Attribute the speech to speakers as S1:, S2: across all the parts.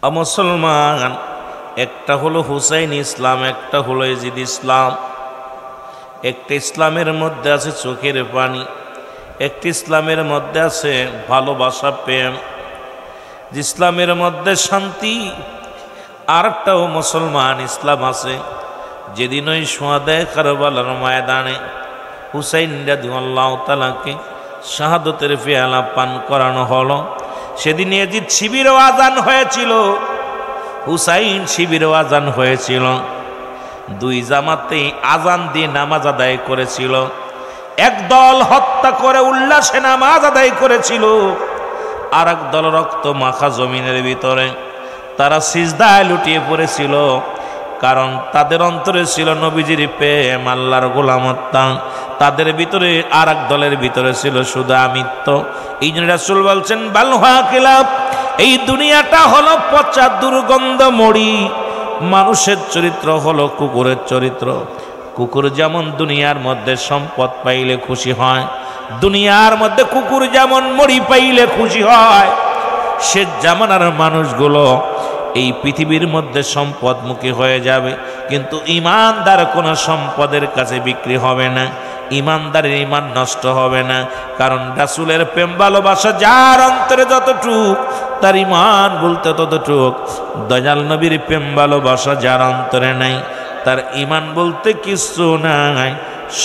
S1: মুসলমান, একটা হলো হুসাইন ইসলাম, একটা হলো ইয়াজিদ ইসলাম। একটা ইসলামের মধ্যে আছে চোখের পানি, একটা ইসলামের মধ্যে আছে ভালোবাসা, প্রেম, ইসলামের মধ্যে শান্তি। আরেকটাও মুসলমান ইসলাম আছে। যেদিন ওই সোয়াদে কারবালার ময়দানে হুসাইন রাদিয়াল্লাহু তাআলাকে শাহাদতের পেয়ালা পান করানো হলো, সেদিন ইয়াজিদ শিবিরও আজান হয়েছিল, হুসাইন শিবিরও আজান হয়েছিল। দুই জামাতে আজান দিয়ে নামাজ আদায় করেছিল। এক দল হত্যা করে উল্লাসে নামাজ আদায় করেছিল, আর এক দল রক্ত মাখা জমিনের ভিতরে তারা সিজদায় লুটিয়ে পড়েছিল। কারণ তাদের অন্তরে ছিল নবীজির প্রেম, আল্লাহর গোলামত্তা। তাদের ভিতরে আর এক দলের ভিতরে ছিল শুধু আমিত্ব। এই জন্য রাসূল বলছেন, বালহা কিলাব, এই দুনিয়াটা হলো পচা দুর্গন্ধ মড়ি। মানুষের চরিত্র হলো কুকুরের চরিত্র। কুকুর যেমন দুনিয়ার মধ্যে সম্পদ পাইলে খুশি হয়, দুনিয়ার মধ্যে কুকুর যেমন মড়ি পাইলে খুশি হয়, সে জামানার মানুষগুলো এই পৃথিবীর মধ্যে সম্পদমুখী হয়ে যাবে, কিন্তু ইমানদার কোনো সম্পদের কাছে বিক্রি হবে না। ইমানদারের ইমান নষ্ট হবে না, কারণ রাসূলের প্রেম ভালোবাসা যার অন্তরে যতটুক, তার ইমান বলতে ততটুক। দয়াল নবীর প্রেম ভালোবাসা যার অন্তরে নাই, তার ইমান বলতে কিছু নাই,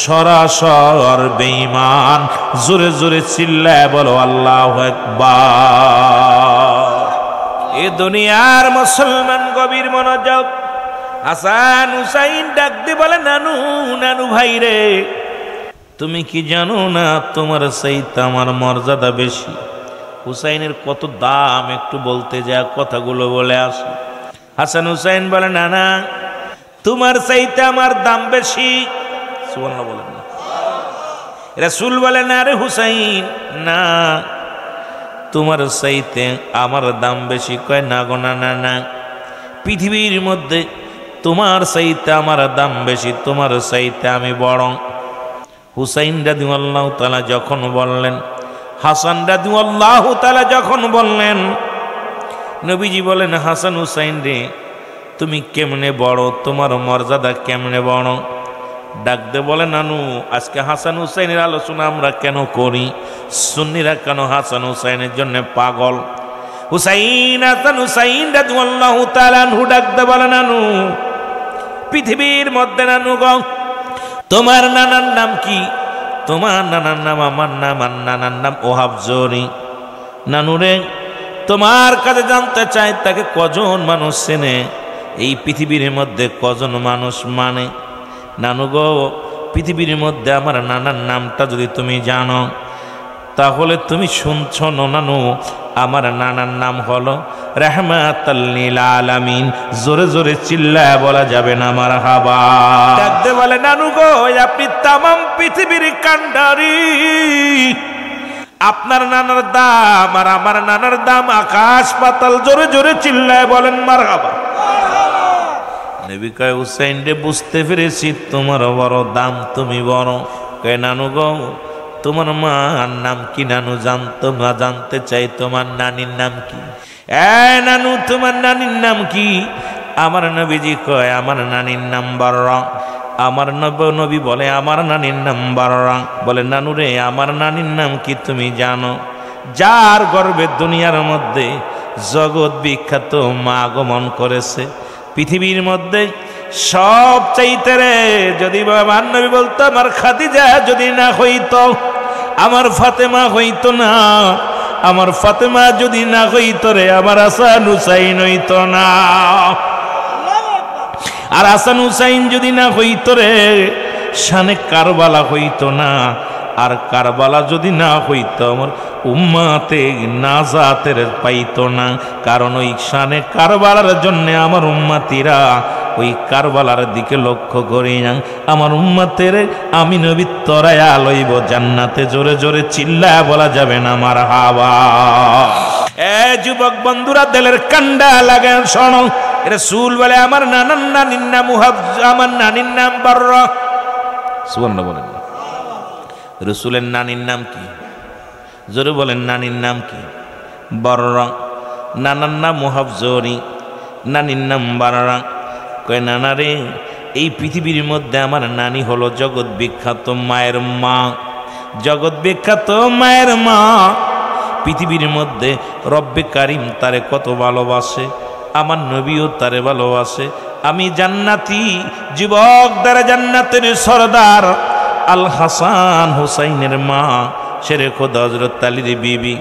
S1: সরাসর বেঈমান। জোরে জোরে চিল্লায় বলো আল্লাহু আকবার। এ দুনিয়ার মুসলমান গভীর মনোযোগ। হাসান হুসাইন ডাক দিয়ে বলে, নানু, নানু ভাই রে, তুমি কি জানো না তোমার চাইতে আমার মর্যাদা বেশি? হুসাইনের কত দাম একটু বলতে যা কথাগুলো বলে আসে। হাসান হুসাইন বলে, না না, তোমার চাইতে আমার দাম বেশি। সুবহানাল্লাহ বলেন না। রাসূল বলে, না রে হুসাইন, না, তোমার চাইতে আমার দাম বেশি। কয়, না গো, না না না, পৃথিবীর মধ্যে তোমার চাইতে আমার দাম বেশি, তোমার চাইতে আমি বড়। হুসাইন রাদিয়াল্লাহু তাআলা যখন বললেন, হাসান রাদিয়াল্লাহু তাআলা যখন বললেন, নবীজি বলেন, হাসান হুসাইন রে, তুমি কেমনে বড়, তোমার মর্যাদা কেমনে বড়? ডাকতে বলে, নানু, আজকে হাসান হুসাইনের আলোচনা আমরা কেন করি? সুন্নিরা কেন হাসান হুসাইনের জন্য পাগল? হুসাইন, হাসান হুসাইন রাদিয়াল্লাহু তাআলা আনহু ডাকতে বলে, নানু, পৃথিবীর মধ্যে নানু গো, তোমার নানার নাম কি? তোমার নানার নাম আমার নাম, আর নানার নাম ওহাব জরি। নানু রে, তোমার কাছে জানতে চাই, তাকে কজন মানুষ চেনে? এই পৃথিবীর মধ্যে কজন মানুষ মানে? নানু গো, পৃথিবীর মধ্যে আমার নানার নামটা যদি তুমি জানো, তাহলে তুমি শুনছ না নানু, আমার নানার নাম হলো রাহমাতাল লিল আলামিন। জোরে জোরে চিল্লায় বলা যাবে না মারহাবা। ডাকতে বলে, নানু গো, আপনি তামাম পৃথিবীর কান্ডারি, আপনার নানার দাম আর আমার নানার দাম আকাশ পাতাল। জোরে জোরে চিল্লায় বলেন মারহাবা। নবী কয়, হুসাইন রে, বুঝতে পেরেছি তোমার বড় দাম, তুমি বড়। কয়, নানু গো, তোমার মার নাম কি? নানু জানতো না, জানতে চাই তোমার নানির নাম কি? নানু, তোমার নানির নাম কি? আমার নবীজি কয়, আমার নানির নাম বাররা। আমার নবী বলে, আমার নানির নাম বাররা। বলে, নানু রে, আমার নানির নাম কি তুমি জানো? যার গর্বে দুনিয়ার মধ্যে জগৎ বিখ্যাত মা আগমন করেছে, পৃথিবীর মধ্যে সব চাইতে রে, যদি আমার নবী বলতো আমার খাদিজা যদি না হইতো, আমার ফাতেমা হইতো না, আমার ফাতেমা যদি না হইতো রে, আমার হাসান হুসাইন হইতো না। আর হাসান হুসাইন যদি না হইতো রে, শানে কারবালা হইতো না। আর কারবালা যদি না হইতো, আমার উম্মাতে নাজাতের পাইতো না। কারণ ওই শানে কারবালার জন্য আমার উম্মাতিরা ওই কারবালার দিকে লক্ষ্য করি না। আমার উম্মাতের আমি নবী তরায়া লইব জান্নাতে। জোরে জোরে চিল্লায় বলা যাবে না মারহাবা। যুবক বন্ধুরা, দিলের কান্ডা লাগে শোনো। রাসূল বলে, আমার নানির নাম ওহাব, আমার নানির নাম বাররা। সুবহানাল্লাহ বলেন। রাসূলের নানির নাম কি? জোরে বলেন, নানির নাম কি? বাররা। নানার নাম মুহাফজরি, নানির নাম বারারা। কয় নানা রে, এই পৃথিবীর মধ্যে আমার নানি হলো জগৎ বিখ্যাত মায়ের মা, জগৎ বিখ্যাত মায়ের মা। পৃথিবীর মধ্যে রব্বে কারিম তারে কত ভালোবাসে, আমার নবীও তারে ভালোবাসে। আমি জান্নাতি যুবক দ্বারা জান্নাতের সরদার আল হাসান হুসাইনের মা শেরে খোদা হযরত আলীর বিবি,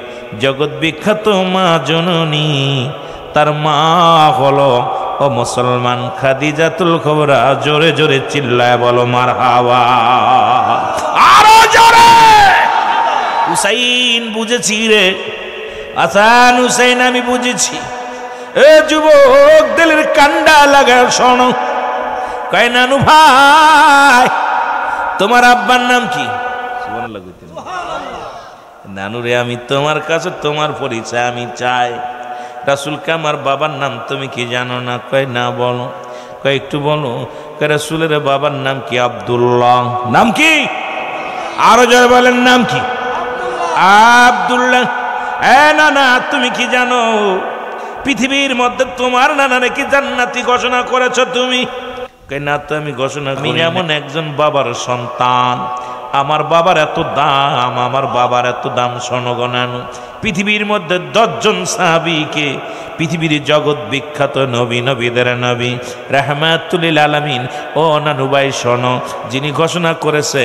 S1: জগৎ বিখ্যাত মা জননী। তার মা হলো ও মুসলমান খাদিজাতুল কুবরা। জোরে জোরে চিল্লায় বলো মারহাবা, আরো জোরে। হুসাইন বুঝেছি রে, হাসান হুসাইন আমি বুঝেছি। এ যুবক দিলের কান্ডা লাগা শোনো। কয় নানু ভাই, তোমার আব্বার নাম কি? নানু রে, আমি তোমার কাছে তোমার পরিচয় আমি চাই। রাসূলকে আমার বাবার নাম তুমি কি জানো না? কয় না, বলো। কয় একটু বলো। কয় রাসূলের বাবার নাম কি? আব্দুল্লাহ। নাম কি? আরো যারা বলেন নাম কি? আব্দুল্লাহ। না না, তুমি কি জানো পৃথিবীর মধ্যে তোমার নানারে কি জান্নাতি ঘোষণা করেছো তুমি? কয় না তো আমি ঘোষণা করি। এমন একজন বাবার সন্তান, আমার বাবার এত দাম, আমার বাবার এত দাম। শোনো গো নানু, পৃথিবীর মধ্যে 10 জন সাহাবীকে পৃথিবীর জগৎ বিখ্যাত নবী, নবীদের নবী, রাহমাতুল লিল আলামিন। ও নানু ভাই শোনো, যিনি ঘোষণা করেছে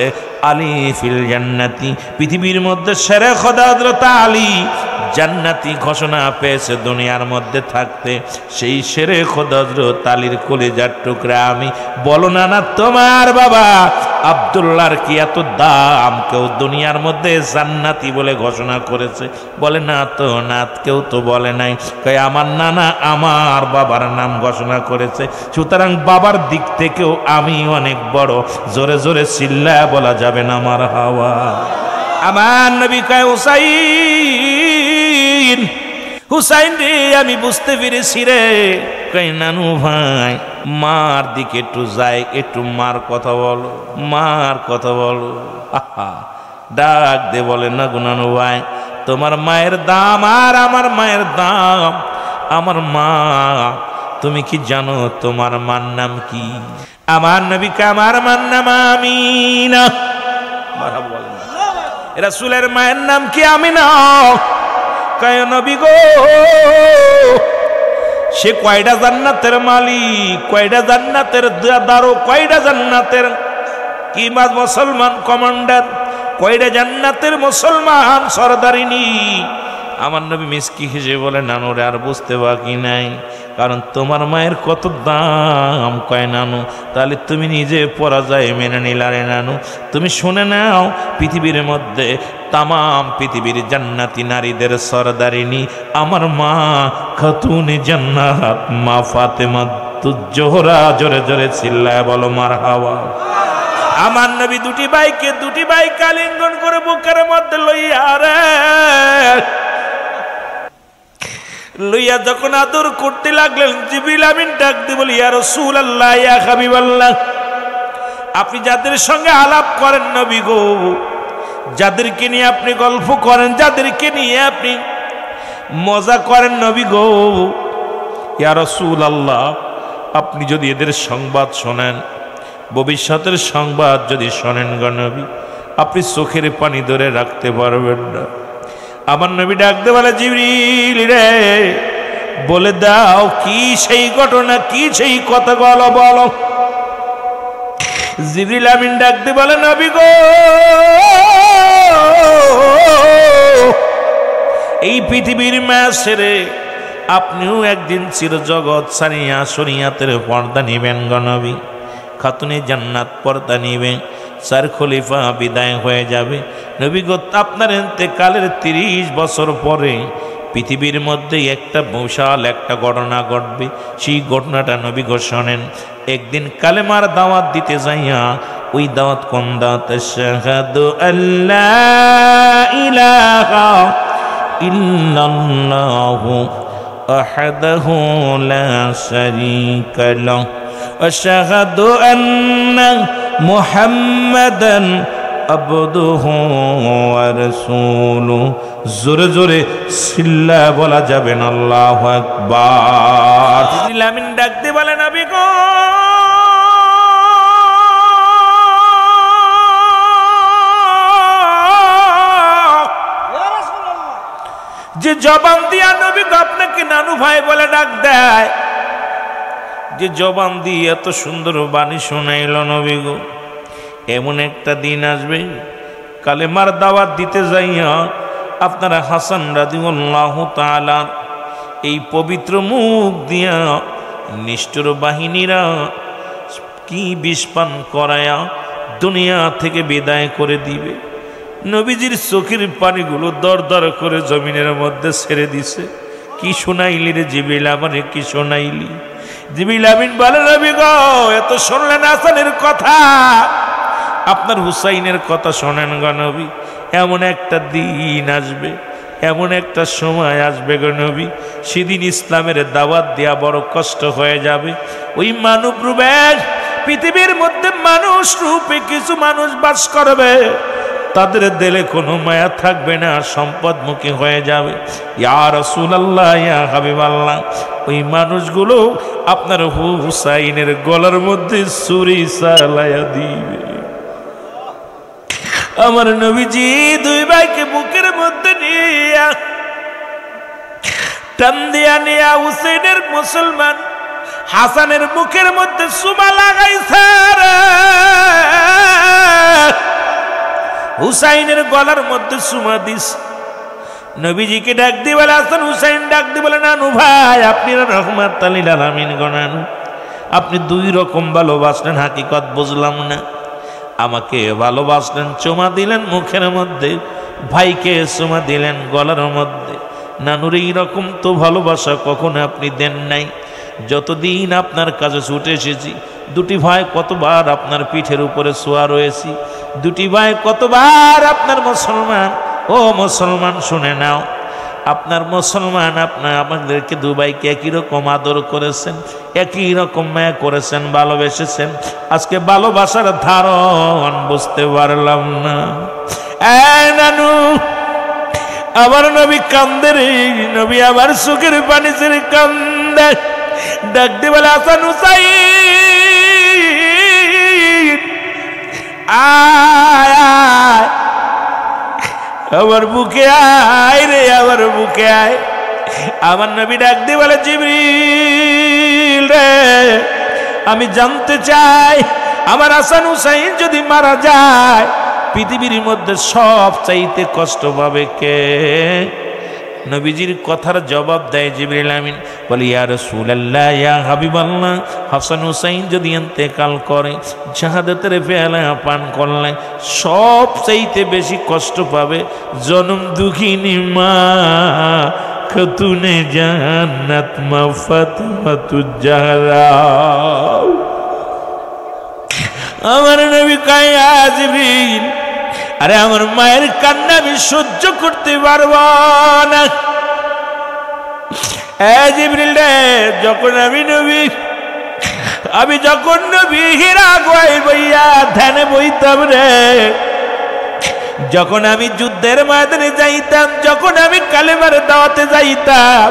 S1: আলী ফিল জান্নাতি, পৃথিবীর মধ্যে শেরে খোদা হযরত আলী জান্নাতি ঘোষণা পেয়েছে দুনিয়ার মধ্যে থাকতে। সেই শেরে খোদা হযরত আলীর কলিজার টুকরা আমি। বলো না না, তোমার বাবা আব্দুল্লাহর কি এত দাম কেউ দুনিয়ার মধ্যে জান্নাতি বলে ঘোষণা করেছে? বলে না তো, না কেউ তো বলে নাই। কয় আমার নানা আমার বাবার নাম ঘোষণা করেছে, সুতরাং বাবার দিক থেকেও আমি অনেক বড়। জোরে জোরে চিল্লায় বলা যাবে না মারহাবা। আমার নবী কয় হুসাইন, হুসাইন রে আমি বুঝতে পেরেছি রে। কয় নানু ভাই, মার দিকে একটু যাই, একটু মার কথা বলো, মার কথা বলো। ডাক দে বলে না গো নানু ভাই, তোমার মায়ের দাম আর আমার মায়ের দাম। আমার মা, তুমি কি জানো তোমার মার নাম কি? আমার নবীকে আমার মার নাম আমিনা। রাসূলের মায়ের নাম কি? আমিনা। কয় নবী গো, সে কয়টা জান্নাতের মালিক, কয়টা জান্নাতের দারো, কয়টা জান্নাতের কি মুসলমান কমান্ডার, কয়টা জান্নাতের মুসলমান সরদারিনী। আমার নবী মিসকি হিসেবে বলে নানুরে আর বুঝতে বাকি নাই, কারণ তোমার মায়ের কত দাম। কয় নানু, তাহলে তুমি নিজে পরাজয় মেনে নিলারে নানু। তুমি শুনে নাও, পৃথিবীর মধ্যে তামাম পৃথিবীর জান্নাতি নারীদের সরদারিনী আমার মা খাতুনে জান্নাত মা ফাতেমা জোহরা। জোরে জোরে চিল্লায় বলো মারহাবা। আমার নবী দুটি বাইকে আলিঙ্গন করে বুকের মধ্যে লইয়া যখন আদর করতে লাগলেন, জিবরিল আমিন ডাক দিয়ে বলি, ইয়া রাসূলুল্লাহ, ইয়া হাবিবাল্লাহ, আপনি যাদের সঙ্গে আলাপ করেন নবী গো, যাদেরকে নিয়ে আপনি গল্প করেন, যাদেরকে নিয়ে আপনি মজা করেন নবী গো, ইয়া রাসূলুল্লাহ, আপনি যদি এদের সংবাদ শোনেন, ভবিষ্যতের সংবাদ যদি শোনেন গো নবী, আপনি চোখের পানি ধরে রাখতে পারবেন না। আমার নবী ডাকতে বলে, জিবরিল রে, বলে দাও কি সেই ঘটনা, কি সেই কথা বলো বলো। জিবরিল আমিন ডাকতে বলে, নবী গো, এই পৃথিবীর মায়া ছেড়ে আপনিও একদিন চিরজগৎ ছাড়িয়া শরিয়াতের পর্দা নিবেন গো নবী। খাতুনে জান্নাত পর্দা নিবেন, 4 খলিফা বিদায় হয়ে যাবে। নবী গো, আপনার ইন্তেকালের 30 বছর পরে পৃথিবীর মধ্যে একটা বিশাল একটা ঘটনা ঘটবে। সেই ঘটনাটা নবী গো শোনেন। একদিন কালেমার দাওয়াত দিতে যাইয়া, ওই দাওয়াত কোন দাওয়াত? আশহাদু আল্লা ইলাহা ইল্লাল্লাহু আহাদাহু লা শারীকা লাহু আশহাদু আন্না মুহাম্মাদান আবদুহু ওয়া রাসূলুহু। জোরে জোরে সিল্লা বলা যাবে না, আল্লাহু আকবার। জিবরিল আমিন ডাকতে বলে নবী গো, যে জবান দিয়া নবী আপনাকে নানু ভাই বলে ডাক দেয়, যে জবান দিয়ে এত সুন্দর বাণী শোনাইল নবী গো, এমন একটা দিন আসবে কালেমার দাওয়াত দিতে যাইয়া আপনারা হাসান রাদিয়াল্লাহু তাআলা এই পবিত্র মুখ দিয়া নিষ্ঠুর বাহিনীরা কি বিষ পান করায়া দুনিয়া থেকে বিদায় করে দিবে। নবীজির চোখের পানিগুলো দর দর করে জমিনের মধ্যে ছেড়ে দিছে। কি শোনাইলি রে জিবরিল, আমারে কি শোনাইলি? জিবরিল আমিন বলে নবী গো, এত শুনলেন হাসানের কথা, আপনার হুসাইনের কথা শোনেন গো নবী। এমন একটা দিন আসবে, এমন একটা সময় আসবে গো নবী, সেদিন ইসলামের দাওয়াত দেয়া বড় কষ্ট হয়ে যাবে। ওই মানব রূপে পৃথিবীর মধ্যে মানুষ রূপে কিছু মানুষ বাস করবে, তাদের দিলে কোনো মায়া থাকবে না, সম্পদমুখী হয়ে যাবে। ইয়া রাসূলুল্লাহ, ইয়া হাবিবাল্লাহ, ওই মানুষগুলো আপনার হুসাইনের গলার মধ্যে ছুরি চালায়া দিবে। আমার নবীজি দুই ভাইকে বুকের মধ্যে নিয়া টান দিয়া নিয়া হুসাইনের মুসলমান হাসানের মুখের মধ্যে সুমা লাগাইছে। হুসাইনের গলার মধ্যে সুমা দিস। নবীজিকে ডাক দিয়ে বলে হাসান, হুসাইন ডাক দিয়ে বলে নানু ভাই, আপনি রহমাত লিল আলামিন গো নানু, আপনি দুই রকম ভালোবাসলেন, হাকিকত বুঝলাম না। আমাকে ভালোবাসলেন, চুমা দিলেন মুখের মধ্যে, ভাইকে চুমা দিলেন গলার মধ্যে। নানুর এইরকম তো ভালোবাসা কখনো আপনি দেন নাই। যতদিন আপনার কাছে ছুটে এসেছি, দুটি ভাই কতবার আপনার পিঠের উপরে শোয়া রয়েছি, দুটি ভাই কতবার আপনার মুসলমান। ও মুসলমান শুনে নাও, আপনার মুসলমান আপনার আমাদেরকে দুবাইকে একই রকম আদর করেছেন, একই রকম মায়া করেছেন, ভালোবেসেছেন। আজকে ভালোবাসার ধারণ বুঝতে পারলাম না। নানু, আমার নবী কান্দে রে নবী, আমার চোখের পানি ছেড়ে কান্দে। ডাক দিয়ে বলে হাসান, হুসাইন আয় আয়, আমার বুকে আয় রে, আমার বুকে আয়। আমার নবী ডাক দিয়ে বলে জিবরিল রে, আমি জানতে চাই আমার হাসান হুসাইন যদি মারা যায় পৃথিবীর মধ্যে সব চাইতে কষ্ট পাবে কে? নবীজির কথার জবাব দেয় জিবরিল আমিন, বলে ইয়া রাসূলুল্লাহ, ইয়া হাবিবাল্লাহ, হাসান হুসাইন যদি ইন্তেকাল করে, শাহাদাতের পেয়ালা পান করলে সব চাইতে বেশি কষ্ট পাবে জনম দুঃখিনী মা খাতুনে জান্নাত মা ফাতিমাতুজ জাহরা। আমার নবী কায়া জিবরিল, আরে আমার মায়ের কান্না আমি সহ্য করতে পারবো না। জিবরিল রে, যখন আমি যখন নবী হীরা গোয়াই বইয়া ধ্যানে বইতাম রে, যখন আমি যুদ্ধের ময়দানে যাইতাম, যখন আমি কালেমার দাওয়াতে যাইতাম,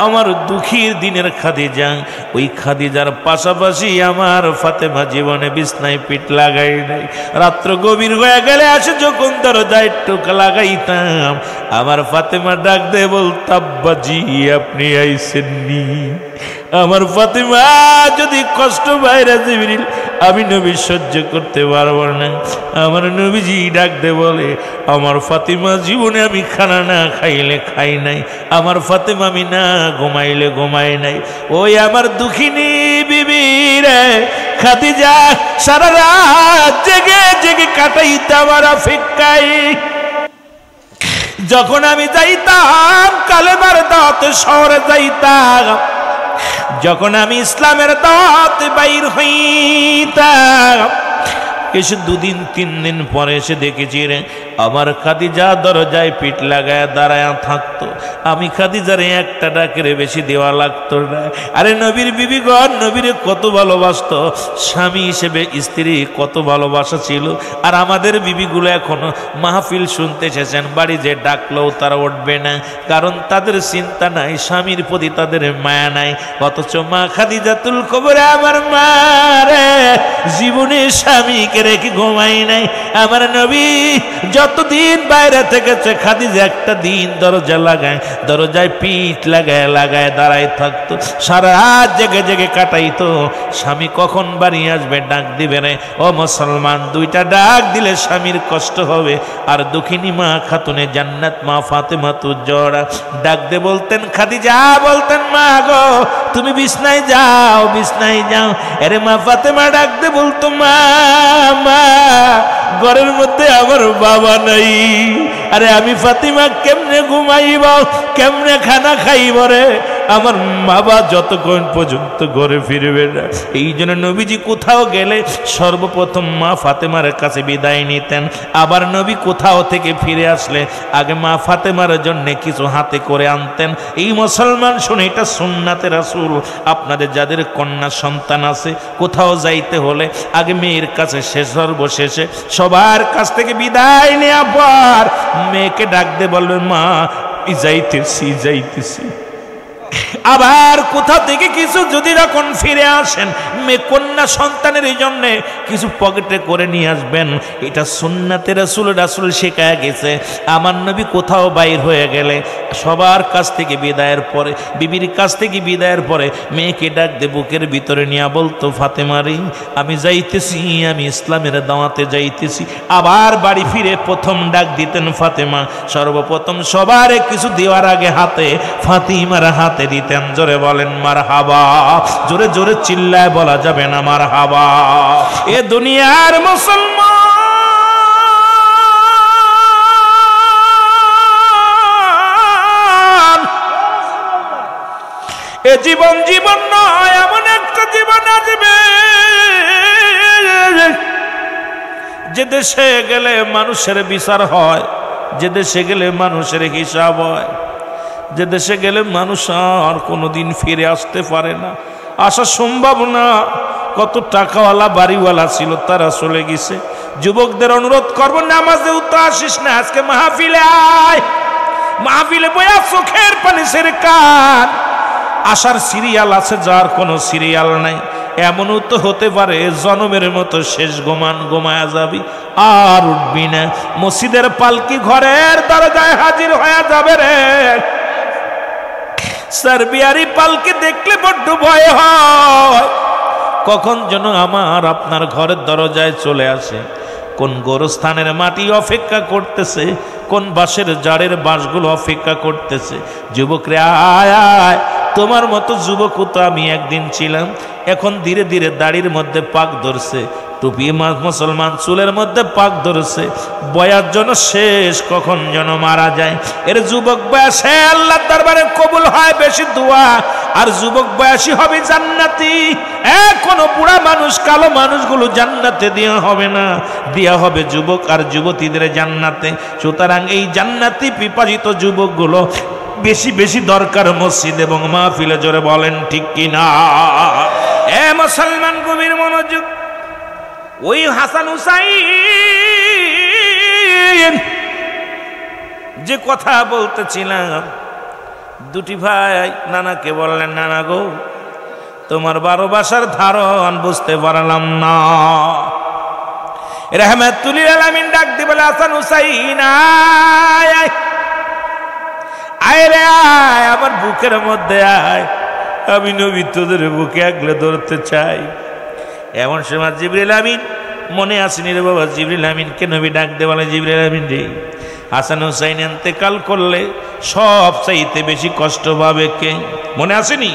S1: আমার দুঃখীর দিনের খাদিজা, ওই খাদিজার পাশাপাশি আমার ফাতেমা জীবনে বিছনায় পিঠ লাগাই নাই। রাত্র গভীর হয়ে গেলে আসে যখন দরজায় টোক লাগাইতাম, আমার ফাতেমা ডাক দে বলতাম, বাজি আপনি আইসেননি। আমার ফাতেমা যদি কষ্ট বাইরে জিবরিল, আমি নবী সহ্য করতে পারবো না। আমার নবীজি ডাক দে বলে, আমার ফাতেমা জীবনে আমি খানা না খাইলে খাই নাই, আমার ফাতেমা আমি না ঘুমাইলে ঘুমাই নাই। ওই আমার দুঃখিনী বিবি রে খাদিজা সারা রাত জেগে জেগে কাটাইতে আমার অপেক্ষায়। যখন আমি যাইতাম কালেমার দাওয়াতে শহরে যাইতাম, যখন আমি ইসলামের দাওয়াতে বাইর হইতাম, এসে 2 দিন 3 দিন পরে এসে দেখেছি রে আমার খাদিজা দরজায় পিঠ লাগায় দাঁড়ায় থাকতো, আমি খাদিজারে একটা ডাকের বেশি দেওয়া লাগতো না। আরে নবীর বিবিগণ নবীরে কত ভালোবাসতো, স্বামী হিসেবে স্ত্রী কত ভালোবাসা ছিল। আর আমাদের বিবিগুলো এখনো মাহফিল শুনতে এসেছেন, বাড়ি যে ডাকলেও তারা উঠবে না, কারণ তাদের চিন্তা নাই, স্বামীর প্রতি তাদের মায়া নাই। অথচ মা খাদিজাতুল কুবরা আমার মা রে জীবনে স্বামীকে রেখে ঘুমাই নাই। আমার নবী যতদিন বাইরে থেকেছে খাদিজা একটা দিন দরজা লাগায়, দরজায় পিঠ লাগায় লাগায় দাঁড়ায় থাকতো, সারা রাত জেগে জেগে কাটাইতো। স্বামী কখন বাড়ি আসবে ডাক দিবে রে। ও মুসলমান, দুইটা ডাক দিলে স্বামীর কষ্ট হবে। আর দক্ষিণী মা খাতুনে জান্নাত মা ফাতেমা তুজ্জোড়া ডাক দে বলতেন খাদিজা, বলতেন মা গো তুমি বিছনায় যাও, বিছনায় যাও। আরে মা ফাতেমা ডাক দে বলতো মা মা ঘরের মধ্যে আমার বাবা নাই, আরে আমি ফাতিমা কেমনে ঘুমাইব, কেমনে খানা খাইব রে, আমার বাবা যতক্ষণ পর্যন্ত ঘরে ফিরবে না। এই জন্য নবীজি কোথাও গেলে সর্বপ্রথম মা ফাতেমার কাছে বিদায় নিতেন। আবার নবী কোথাও থেকে ফিরে আসলে আগে মা ফাতেমার জন্য কিছু হাতে করে আনতেন। এই মুসলমান শুনে, এটা সুন্নাতে রাসূল। আপনাদের যাদের কন্যা সন্তান আছে, কোথাও যাইতে হলে আগে মেয়ের কাছে সর্বশেষে সবার কাছ থেকে বিদায় নেওয়ার পর মেয়েকে ডাক দিয়ে বলবেন মা যাইতেছি যাইতেছি। আবার কোথা থেকে কিছু যদি যখন ফিরে আসেন, মেয়ে কন্যা সন্তানের এই জন্য কিছু পকেটে করে নিয়ে আসবেন। এটা সুন্নাতে রাসূল, রাসূল শেখায় গেছে। আমার নবী কোথাও বাইর হয়ে গেলে সবার কাছ থেকে বিদায়ের পরে, বিবির কাছ থেকে বিদায়ের পরে মেয়েকে ডাক দে বুকের ভিতরে নিয়ে বলতো ফাতেমারি আমি যাইতেছি, আমি ইসলামের দাওয়াতে যাইতেছি। আবার বাড়ি ফিরে প্রথম ডাক দিতেন ফাতেমা। সর্বপ্রথম সবার কিছু দেওয়ার আগে হাতে ফাতিমার হাতে দিতেন। জোরে বলেন মারহাবা, জোরে জোরে চিল্লায় বলা যাবে না মারহাবা। এ দুনিয়ার মুসলমান, এ জীবন জীবন নয়, এমন একটা জীবন আসবে যে দেশে গেলে মানুষের বিচার হয়, যে দেশে গেলে মানুষের হিসাব হয়, যে দেশে গেলে মানুষ আর কোনোদিন ফিরে আসতে পারে না, আসা সম্ভব না। কত টাকাওয়ালা বাড়িওয়ালা ছিল, তারা চলে গেছে। যুবকদের অনুরোধ করবো নামাজেও তো আসিস না, আজকে মাহফিলে আয়, মাহফিলে বইয়া চোখের পানি ছেড়ে কান। আসার সিরিয়াল আছে, যার কোনো সিরিয়াল নাই। এমনও তো হতে পারে জনমের মতো শেষ গোমান গোমায়া যাবি, আর উঠবি না। মসজিদের পালকি ঘরের দরজায় হাজির হয়ে যাবে রে। সার্বিয়ারি পালকি দেখলে বড্ড ভয় হয়, কখন যেন আমার আপনার ঘরের দরজায় চলে আসে। কোন গোরস্থানের মাটি অপেক্ষা করতেছে, কোন বাঁশের জাড়ের বাঁশগুলো অপেক্ষা করতেছে। যুবকরে আয় আয়, তোমার মতো যুবকও তো আমি একদিন ছিলাম। এখন ধীরে ধীরে দাড়ির মধ্যে পাক ধরছে, টুপি মুসলমান চুলের মধ্যে পাক ধরছে, বয়ার জন্য শেষ, কখন যেন মারা যায়। এর যুবক বয়সে আল্লাহর দরবারে কবুল হয় বেশি দোয়া, আর যুবক বয়সী হবে জান্নাতি। এখনো বুড়া মানুষ, কালো মানুষগুলো জান্নাতে দেওয়া হবে না, দেওয়া হবে যুবক আর যুবতীদের জান্নাতে। সুতরাং এই জান্নাতি পিপাসিত যুবকগুলো বেশি বেশি দরকার মসজিদ এবং মাহফিলে। জোরে বলেন ঠিক কিনা? এ মুসলমান গভীর মনোযোগ। ওই হাসান হুসাইন যে কথা বলতেছিলাম, দুটি ভাই নানাকে বললেন নানা গো তোমার 12 ভাষার ধারণ বুঝতে পারলাম না। রহমাতুল লিল আলামিন ডাক দিয়ে বলে হাসান হুসাইন আয় আয় আয় রে আয়, আমার বুকের মধ্যে আয়, আমি নবী তোদের বুকে আগলে ধরতে চাই। এমন সময় জিবরিল আমিন, মনে আসেনি রে বাবা, জিবরিল আমিনকে নবী ডাক দিয়ে বলে জিবরিল আমিন রে, হাসান হুসাইন ইন্তেকাল করলে সব চাইতে বেশি কষ্ট পাবে কে? মনে আসেনি?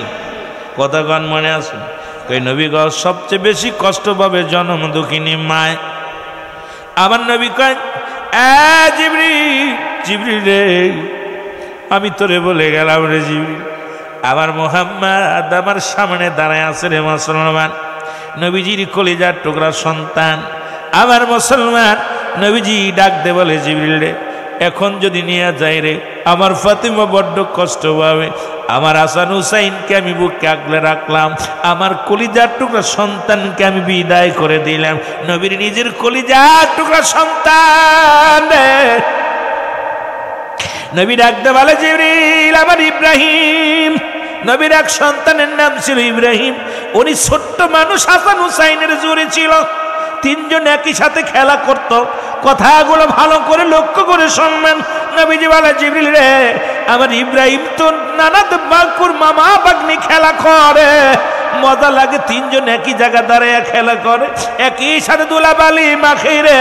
S1: কতক্ষণ মনে আসে? কই নবী গো সবচেয়ে বেশি কষ্ট পাবে জনম দুঃখিনী মায়। আমার নবী কয় জিবরিল, জিবরিল রে আমি তোরে বলে গেলাম রে জিবরিল, আমার মুহাম্মদ আমার সামনে দাঁড়ায় আছে রে মুসলমান, নবীজির কলিজার টুকরা সন্তান। আমার মুসলমান নবীজি ডাক দে বলে জিবরিল রে এখন যদি নিয়ে যাই রে আমার ফাতিমা বড্ড কষ্ট পাবে, আমার হাসান হুসাইনকে আমি বুকে আগলে রাখলাম, আমার কলিজার টুকরা সন্তানকে আমি বিদায় করে দিলাম। নবীর নিজের কলিজার টুকরা সন্তান নবী ডাকতে বলে জিবরিল আমার ইব্রাহিম। নবীর এক সন্তানের নাম ছিল ইব্রাহিম। উনি ছোট্ট মানুষ, হাসান হুসাইনের জোরে ছিল, তিনজন একই সাথে খেলা করত। কথাগুলো ভালো করে লক্ষ্য করে শুনবেন। নবীজি বলে জিবরিল রে আমার ইব্রাহিম তো নানাদ বাকুর মামা বাগনি খেলা করে, মজা লাগে, তিনজন একই জায়গা দাঁড়িয়ে খেলা করে, একই সাথে দুলাবালি মাখে রে।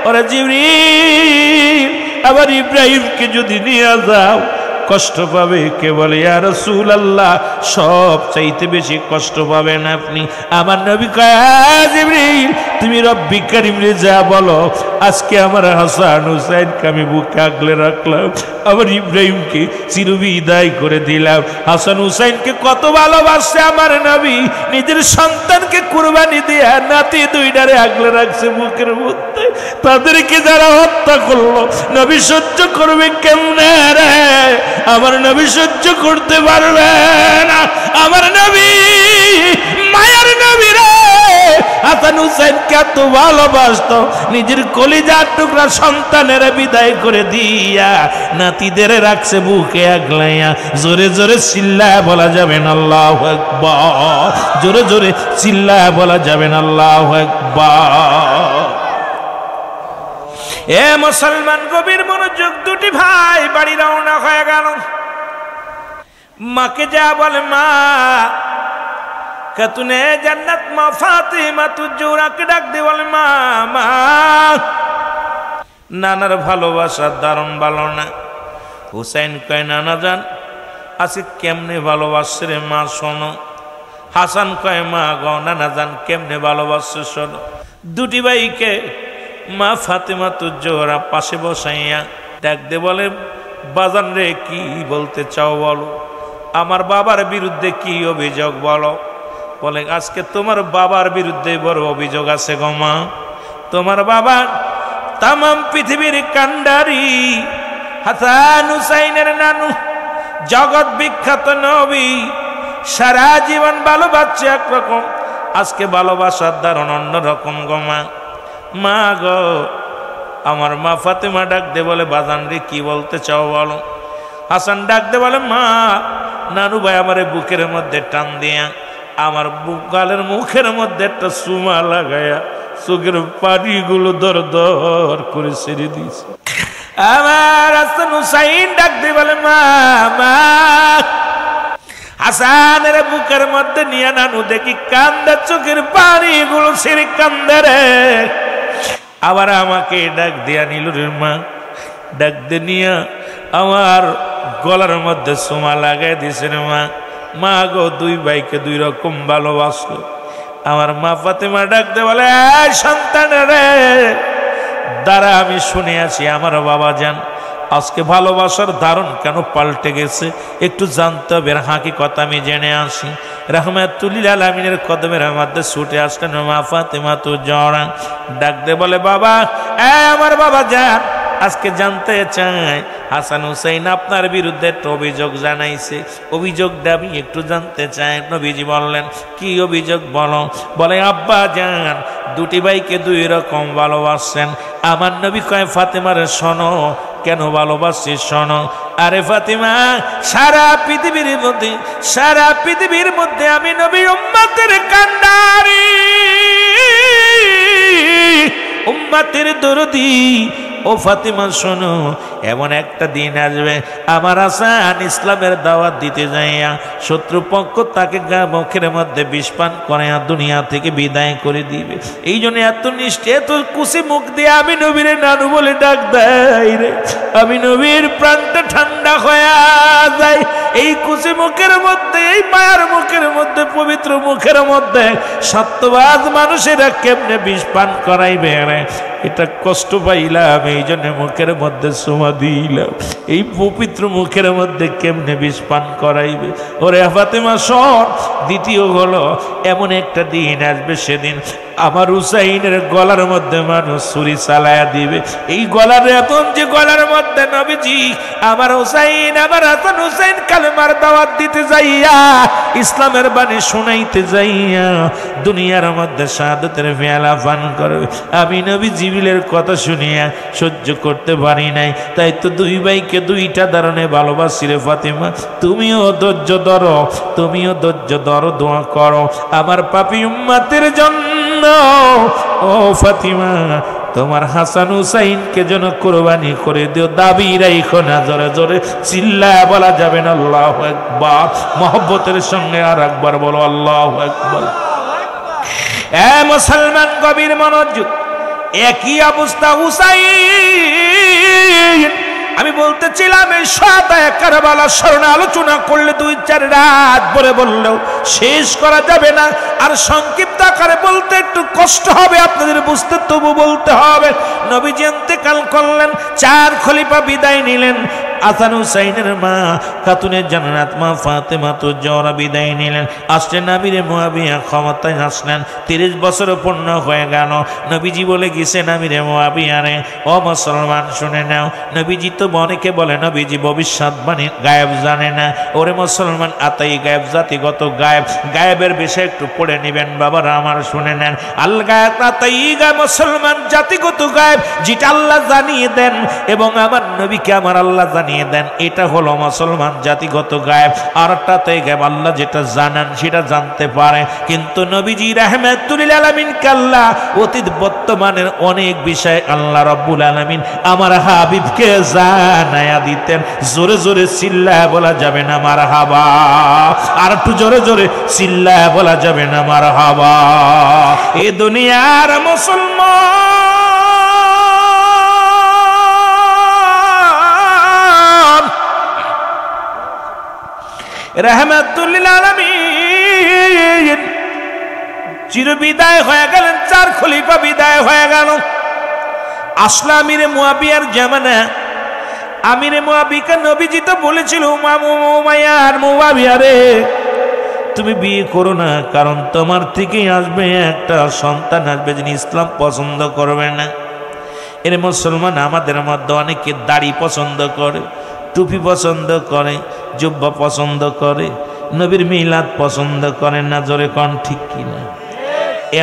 S1: ওরে জিবরিল আমার ইব্রাহিমকে যদি নিয়ে যাও কষ্ট পাবে। কে বলে ইয়া রাসূলুল্লাহ সব চাইতে বেশি কষ্ট পাবেন আপনি। আমার নবী কয় জিবরিল তুমি রব্বি কারীম রে যা বলো, আজকে আমার হাসান হুসাইনকে আমি বুকে আগলে রাখলাম, আমার ইব্রাহিমকে চিরবিদায় করে দিলাম। হাসান হুসাইনকে কত ভালোবাসছে আমার নবী, নিজের সন্তানকে কুরবানি দিয়ে নাতি দুইটারে আগলে রাখছে বুকের মধ্যে। তাদেরকে যারা হত্যা করলো নবী সহ্য করবে কেমনে রে? আমার নবী সহ্য করতে পারবে না। আমার নবী মায়ের নবী রে হাসান হুসাইনকে এত ভালোবাসতো, নিজের কলিজার টুকরা সন্তানেরা বিদায় করে দিয়া নাতিদের রাখছে বুকে আগলাইয়া। জোরে জোরে চিল্লায় বলা যাবেন আল্লাহু আকবার, জোরে জোরে চিল্লায় বলা যাবেন আল্লাহু আকবার। এ মুসলমান গভীর মনোযোগ, দুটি ভাই বাড়ি রওনা হয়ে গেল। মাকে যা বলে মা খাতুনে জান্নাত মা ফাতিমা তুজোরাকে ডাক দিয়ে বলে মা মা। নানার ভালোবাসা দারুণ ভালো না। হুসাইন কয় নানা জান আজকে কেমনে ভালোবাসছে রে মা শোনো। হাসান কয় মা গো নানা জান কেমনে ভালোবাসছে শোনো। দুটি ভাইকে মা ফাতিমা তুজোরা পাশে বসাইয়া ডাক দিয়ে বলে বাজান রে কি বলতে চাও বলো, আমার বাবার বিরুদ্ধে কি অভিযোগ বলো। বলে আজকে তোমার বাবার বিরুদ্ধে বড় অভিযোগ আছে গো মা। তোমার বাবা তামাম পৃথিবীর কান্ডারি, হাসান হুসাইনের নানু, জগৎ বিখ্যাত নবী, সারা জীবন ভালোবাসছে একরকম, আজকে ভালোবাসার দারুণ অন্যরকম গো মা। মা গো আমার মা ফাতেমা ডাক দে বলে বাজান রে কি বলতে চাও বলো। হাসান ডাক দে বলে মা নানু ভাই আমারে বুকের মধ্যে টান দিয়া আমার গালের মুখের মধ্যে একটা সুমা লাগায়া চোখের পানিগুলো দর দর করে ছেড়ে দিয়েছে। আমার হাসান হুসাইন ডাক দে বলে মা মা। হাসানের বুকের মধ্যে নিয়ে নানু দেখি কান্দা, চোখের পানিগুলো ছেড়ে কান্দে রে। আবার আমাকে ডাক দিয়া নিল রে মা, ডাক দিয়ে নিয়ে আমার গলার মধ্যে সোমা লাগাই দিছে রে মা। মা গো দুই ভাইকে দুই রকম ভালোবাসলো। আমার মা ফাতেমা ডাক দিয়ে বলে সন্তান রে দ্বারা আমি শুনে আছি আমার বাবা যান আজকে ভালোবাসার ধারণ কেন পাল্টে গেছে একটু জানতে হবে, হাকিকত আমি জেনে আসি। রাহমাতুল আলামিনের কদমের মধ্যে ছুটে আসলেন মা ফাতেমা তুজোরা, ডাক দে বলে বাবা আমার বাবা যান আজকে জানতে চাই হাসান হুসাইন আপনার বিরুদ্ধে একটা অভিযোগ জানাইছে, অভিযোগটা আমি একটু জানতে চাই। নবীজি বললেন কি অভিযোগ বলো। বলে আব্বা যান দুটি ভাইকে দুই রকম ভালোবাসছেন। আমার নবী কয় ফাতেমারে শোনো কেন ভালোবাসছি শোনো। আরে ফাতিমা সারা পৃথিবীর মধ্যে আমি নবী উম্মতের কান্ডারি, উম্মতের দরদি। ও ফাতিমা শোনো এমন একটা দিন আসবে আমার হাসান ইসলামের দাওয়াত দিতে যাইয়া শত্রুপক্ষ তাকে মুখের মধ্যে বিষ পান করে দুনিয়া থেকে বিদায় করে দিবে। এই জন্য এত নিষ্ঠে এত কুশি মুখ দিয়ে আমি নবীর নানু বলে ডাক দেয় রে। আমি নবীর প্রাণটা ঠান্ডা হয়ে যায় এই কুশি মুখের মধ্যে, এই মায়ার মুখের মধ্যে, পবিত্র মুখের মধ্যে সত্যবাদ মানুষেরা কেমনে বিষ পান করাইবে রে। এটা কষ্ট পাইলাম, এই জন্য মুখের মধ্যে চুমা দিলাম। এই পবিত্র মুখের মধ্যে কেমনে বিষ পান করাইবে? ওরে ফাতেমা শোন, দ্বিতীয় হলো এমন একটা দিন আসবে, সেদিন আমার হুসাইনের গলার মধ্যে মানুষ ছুরি চালায়া দিবে। এই গলার এমন যে গলার মধ্যে নবীজি আমার হুসাইন, আমার হাসান হুসাইন কালেমার দাওয়াত দিতে যাইয়া, ইসলামের বাণী শুনাইতে যাইয়া দুনিয়ার মধ্যে শাহাদাতের পেয়ালা পান করবে। আমি নবী জিবরিলের কথা শুনিয়া সহ্য করতে পারি নাই, তাই তো দুই ভাইকে দুইটা ধরনে ভালোবাসি রে ফাতেমা। তুমিও ধৈর্য ধরো, তুমিও ধৈর্য ধরো, দোয়া করো আমার পাপী উম্মতের জন্য। ও ফাতিমা, তোমার হাসান হুসাইনকে যেন কোরবানি করে দিও, দাবি রাইখো না। জোরে জোরে চিল্লায় বলা যাবে না আল্লাহু আকবার? মহব্বতের সঙ্গে আর একবার বলো আল্লাহু আকবার। এ মুসলমান গভীর মনোযোগ, একই অবস্থা হুসাইন। আমি বলতেছিলাম এই শাহাদায়ে কারবালা স্মরণে আলোচনা করলে 2-4 রাত বলে বললেও শেষ করা যাবে না। আর সংক্ষিপ্ত আকারে বলতে একটু কষ্ট হবে আপনাদের বুঝতে, তবু বলতে হবে। নবীজি ইন্তেকাল করলেন, 4 খলিফা বিদায় নিলেন। হাসান হুসাইনের মা খাতুনে জান্নাত মা ফাতেমা তো জোহরা বিদায় নিলেন। আসলেন আমিরে মুয়াবিয়া ক্ষমতায় আসলেন। 30 বছর পূর্ণ হয়ে গেল। নবীজি বলে গেছেন আমিরে মুয়াবিয়া রে, ও মুসলমান শুনে নাও, নবীজি তো অনেকে বলে নবীজি ভবিষ্যৎবাণী গায়েব জানে না। ওরে মুসলমান, আতাই গায়েব, জাতিগত গায়েব, গায়েবের বিষয় একটু পড়ে নেবেন বাবারা আমার, শুনে নেন। আল গায়েব আতাই গায়েব, মুসলমান জাতিগত গায়েব যেটা আল্লাহ জানিয়ে দেন এবং আমার নবীকে আমার আল্লাহ জানিয়ে দেন, এটা হলো মুসলমান জাতিগত গায়েব। আর তাতে গায়েব আল্লাহ যেটা জানান সেটা জানতে পারে। কিন্তু নবীজি রাহমাতুল লিল আলামিন আল্লাহ অতীত বর্তমানের অনেক বিষয় আল্লাহ রাব্বুল আলামিন আমার হাবিবকে জানায়া দিতেন। জোরে জোরে চিল্লায় বলা যাবে না মারহাবা? আর একটু জোরে জোরে চিল্লায় বলা যাবে না মারহাবা? এ দুনিয়ার মুসলমান রাহমাতুল লিল আলামিন চির বিদায় হয়ে গেলেন, 4 খলিফা বিদায় হয়ে গেল। আসলে আমিরে মুয়াবিয়ার জামানা। আমিরে মুয়াবিয়াকে নবীজি তো বলেছিল উমাইয়ার মুয়াবিয়া রে, তুমি বিয়ে করো না, কারণ তোমার থেকেই আসবে একটা সন্তান আসবে যিনি ইসলাম পছন্দ করবে না। এর মুসলমান আমাদের মধ্যে অনেকে দাড়ি পছন্দ করে, টুপি পছন্দ করে, জুব্বা পছন্দ করে, নবীর মিলাদ পছন্দ করেন না। জোরে কোন ঠিক কিনা?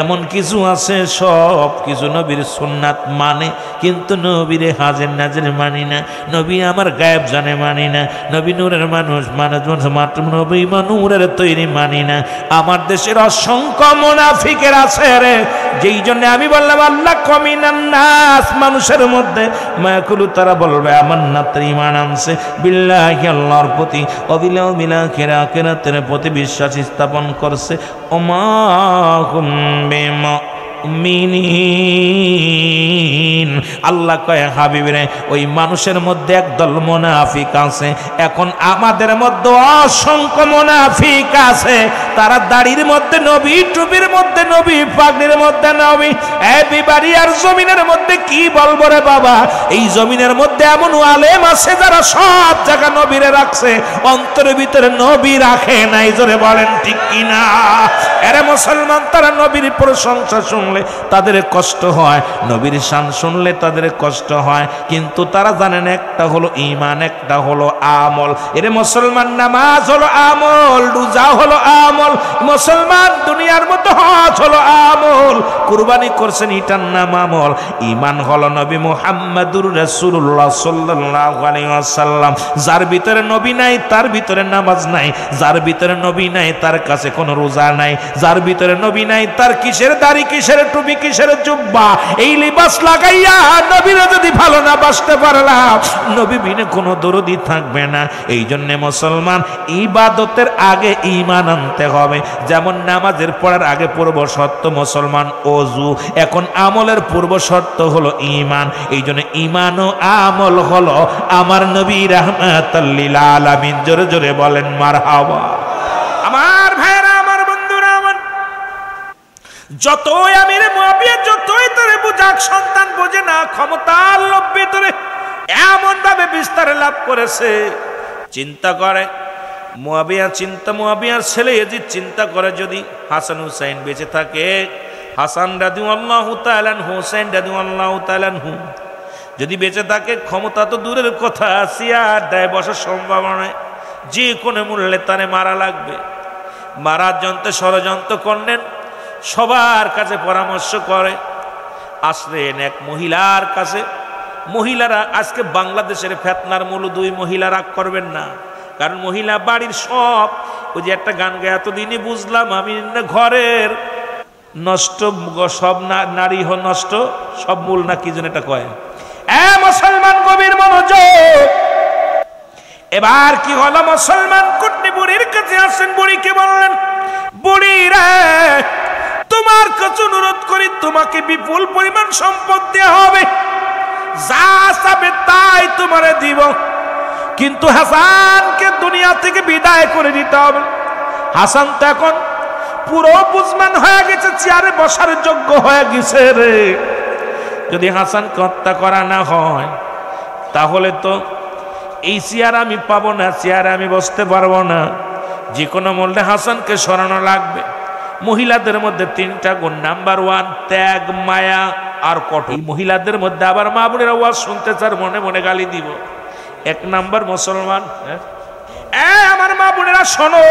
S1: এমন কিছু আছে সব কিছু নবীর সুন্নাত মানে, কিন্তু নবীরে হাজির নাজির মানি না। নবী আমার গায়েব জানে মানি না। নবী নূরের মানুষ মাত্র নবী নূরের তৈরি মানি না। আমার দেশের অসংখ্য মুনাফিকের আছে রে, যেই জন্য আমি বললাম আল্লাহ কমিনান নাস, মানুষের মধ্যে মায়াকুলু, তারা বলবে আমার নাতের ঈমান আনছে বিল্লাহি, আল্লাহর প্রতি, অবিলাও বিলা আখিরাতের প্রতি বিশ্বাস স্থাপন করছে। ওমা হুম আল্লাহ কয় হাবিবরে, ওই মানুষের মধ্যে একদল মুনাফিক আছে। এখন আমাদের মধ্যে অসংখ্য মুনাফিক আছে, তারা দাড়ির মধ্যে নবী, টুপির মধ্যে নবী, পাগড়ির মধ্যে নবী। এবারে আর জমিনের মধ্যে কি বলবো রে বাবা, এই জমিনের মধ্যে এমন আলেম আছে যারা সব জায়গা নবীরে রাখছে, অন্তরের ভিতরে নবী রাখে নাই। জোরে বলেন ঠিক কিনা? এরে মুসলমান, তারা নবীর প্রশংসা শুনলে তাদের কষ্ট হয়, নবীর শান শুনলে তাদের কষ্ট হয়, কিন্তু তারা জানেন একটা হলো ঈমান, একটা হলো আমল। এরে মুসলমান, নামাজ হলো আমল, রোজা হলো আমল। মুসলমান, দুনিয়ার মতো হজ হলো আমল, কুরবানি করছেন এটার নাম আমল। ঈমান হলো নবী মুহাম্মদুর রাসূলুল্লাহ সাল্লাল্লাহু আলাইহি ওয়াসাল্লাম। যার ভিতরে নবী নাই তার ভিতরে নামাজ নাই, যার ভিতরে নবী নাই তার কাছে কোনো রোজা নাই, যার ভিতরে নবী নাই তার কিসের দাড়ি, কিসের টুপি, কিসের জুব্বা। এই লিবাস লাগাইয়া নবীরে যদি ভালো না বাসতে পারলাম, নবী বিনে কোনো দরদি থাকবে না। এই জন্য মুসলমান, ইবাদতের আগে ঈমান আনতে হবে। যেমন নামাজের পড়ার আগে পূর্ব শর্ত মুসলমান ওযু, এখন আমলের পূর্ব শর্ত হলো ঈমান। এই জন্য ঈমান ও আমল হলো আমার নবী রাহমাতুল লিল আলামিন। জোরে জোরে বলেন মারহাবা। আমার ভাইরা, আমার বন্ধুরা, আমার যতই আমিরে মুয়াবিয়া যতই তারে যাক সন্তান বোঝে না, ক্ষমতার লোভ ভিতরে এমন ভাবে বিস্তারে লাভ করেছে। চিন্তা করে মুয়াবিয়ার ছেলে ইয়াজিদ চিন্তা করে যদি হাসান হুসাইন বেঁচে থাকে, হাসান রাদিয়াল্লাহু তাআলা আনহু, হুসাইন রাদিয়াল্লাহু তাআলা আনহু যদি বেঁচে থাকে, ক্ষমতা তো দূরের কথা, চেয়ার দেয় বসার সম্ভাবনা, যে কোনো মূল্যে তারে মারা লাগবে। মারার যন্ত্রে ষড়যন্ত্র করলেন, সবার কাছে পরামর্শ করে, আসলেন এক মহিলার কাছে। মহিলারা আজকে বাংলাদেশের ফেতনার মূল দুই মহিলা, রাগ করবেন না, কারণ মহিলা বাড়ির সব, ওই যে একটা গান গায়ে এতদিনই বুঝলাম আমি, ঘরের নষ্ট সব নারী নষ্ট সব মূল, না কি যেন এটা কয়। মুসলমান গভীর মনোযোগ। এবার কি হলো, মুসলমান কুটনি বুড়ির কাছে আসেন, বুড়িকে বললেন, বুড়ি রে, তোমার কাছে অনুরোধ করি, তোমাকে বিপুল পরিমাণ সম্পদ দেওয়া হবে, যা চাবে তাই তোমারে দিব, কিন্তু হাসানকে দুনিয়া থেকে বিদায় করে দিতে হবে। হাসান তো এখন পুরো বুঝমান হয়ে গেছে, চেয়ারে বসার যোগ্য হয়ে গেছে রে। যদি হাসানকে হত্যা করা না হয়, তাহলে তো এই চেয়ার আমি পাবো না, চেয়ারে আমি বসতে পারবো না, যে কোনো মূল্যে হাসানকে সরানো লাগবে। মহিলাদের মধ্যে তিনটা গুণ, নাম্বার 1 ত্যাগ, মায়া আর কঠোর। মহিলাদের মধ্যে আবার মা বোনেরা ওয়াজ শুনতে চার, মনে মনে গালি দিব। 1 নাম্বার মুসলমান, আমার মা বোনেরা শোনো,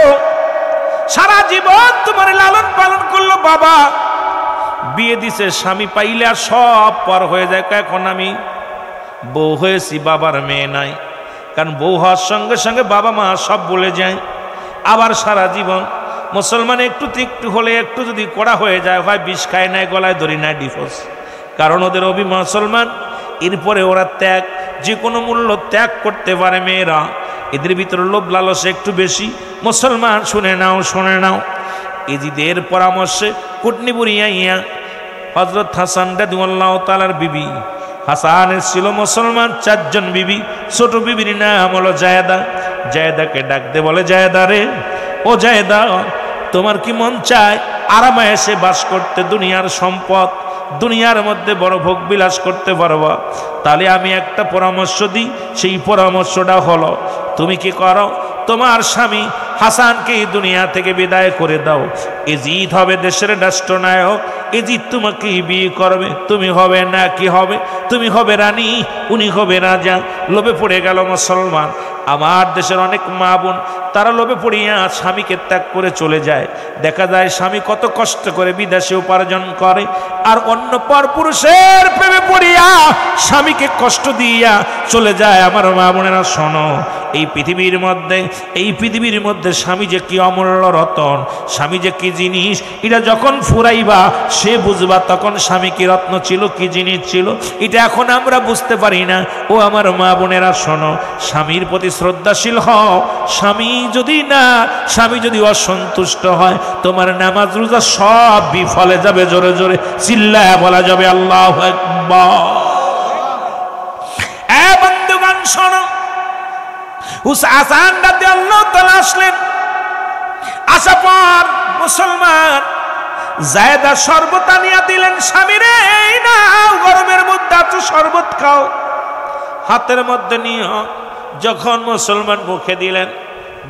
S1: সারা জীবন তোমার লালন পালন করলো বাবা, বিয়ে দিছে, স্বামী পাইলে আর সব পর হয়ে যায়। এখন আমি বউ হয়েছি, বাবার মেয়ে নাই, কারণ বউ হওয়ার সঙ্গে সঙ্গে বাবা মা সব বলে যায়। আবার সারা জীবন মুসলমান একটু হলে, একটু যদি কড়া হয়ে যায়, হয় বিষ খায় নাই, গলায় ধরি নাই, ডিভোর্স। কারণ ওদের মুসলমান, এরপরে ওরা ত্যাগ, যে কোনো মূল্য ত্যাগ করতে পারে মেয়েরা, এদের ভিতরে লোভ লালস একটু বেশি। মুসলমান শুনে নাও, এজিদের পরামর্শে কুটনি বুড়িয়া হযরত হাসান রাদিয়াল্লাহু তাআলার বিবি, হাসানের ছিল মুসলমান 4 জন বিবি, ছোট বিবির নাম হলো জায়েদা। জায়েদাকে ডাকতে বলে, জায়েদা রে, ও জায়েদা, তোমার কি মন চায় আরামে এসে বাস করতে, দুনিয়ার সম্পদ, দুনিয়ার মধ্যে বড় ভোগ বিলাস করতে পারবা? তাহলে আমি একটা পরামর্শ দিই, সেই পরামর্শটা হলো, তুমি কি করো, তোমার স্বামী হাসানকে এই দুনিয়া থেকে বিদায় করে দাও। এজিদ হবে দেশের রাষ্ট্রনায়ক, এজিদ তোমাকে বিয়ে করবে, তুমি হবে না কি হবে, তুমি হবে রানী, উনি হবে রাজা। লোভে পড়ে গেল মুসলমান। আমার দেশের অনেক মা বোন, তারা লোভে পড়িয়া স্বামীকে ত্যাগ করে চলে যায়। দেখা যায় স্বামী কত কষ্ট করে বিদেশে উপার্জন করে, আর অন্য পরপুরুষের প্রেমে পড়িয়া স্বামীকে কষ্ট দিয়া চলে যায়। আমার মা বোনেরা শোনো, এই পৃথিবীর মধ্যে স্বামী যে কি অমূল্য রতন, স্বামী যে কি জিনিস, এটা যখন ফুরাইবা সে বুঝবা তখন স্বামী কি রত্ন ছিল, কি জিনিস ছিল, এটা এখন আমরা বুঝতে পারি না। ও আমার মা বোনেরা শোনো, স্বামীর প্রতি শ্রদ্ধাশীল হও। স্বামী যদি অসন্তুষ্ট হয়, তোমার নামাজ রোজা সব বিফলে যাবে। জোরে জোরে চিল্লায়া বলা যাবে আল্লাহু আকবার। বন্ধুগণ শোনো, হাসান রাদিয়াল্লাহু তাআলা আসলেন, আসা পর মুসলমান জায়েদা শরবত আনিয়া দিলেন, স্বামীরে এই নাও, গরমের মধ্যে আছো, শরবত খাও। হাতের মধ্যে নিয়ে যখন মুসলমান মুখে দিলেন,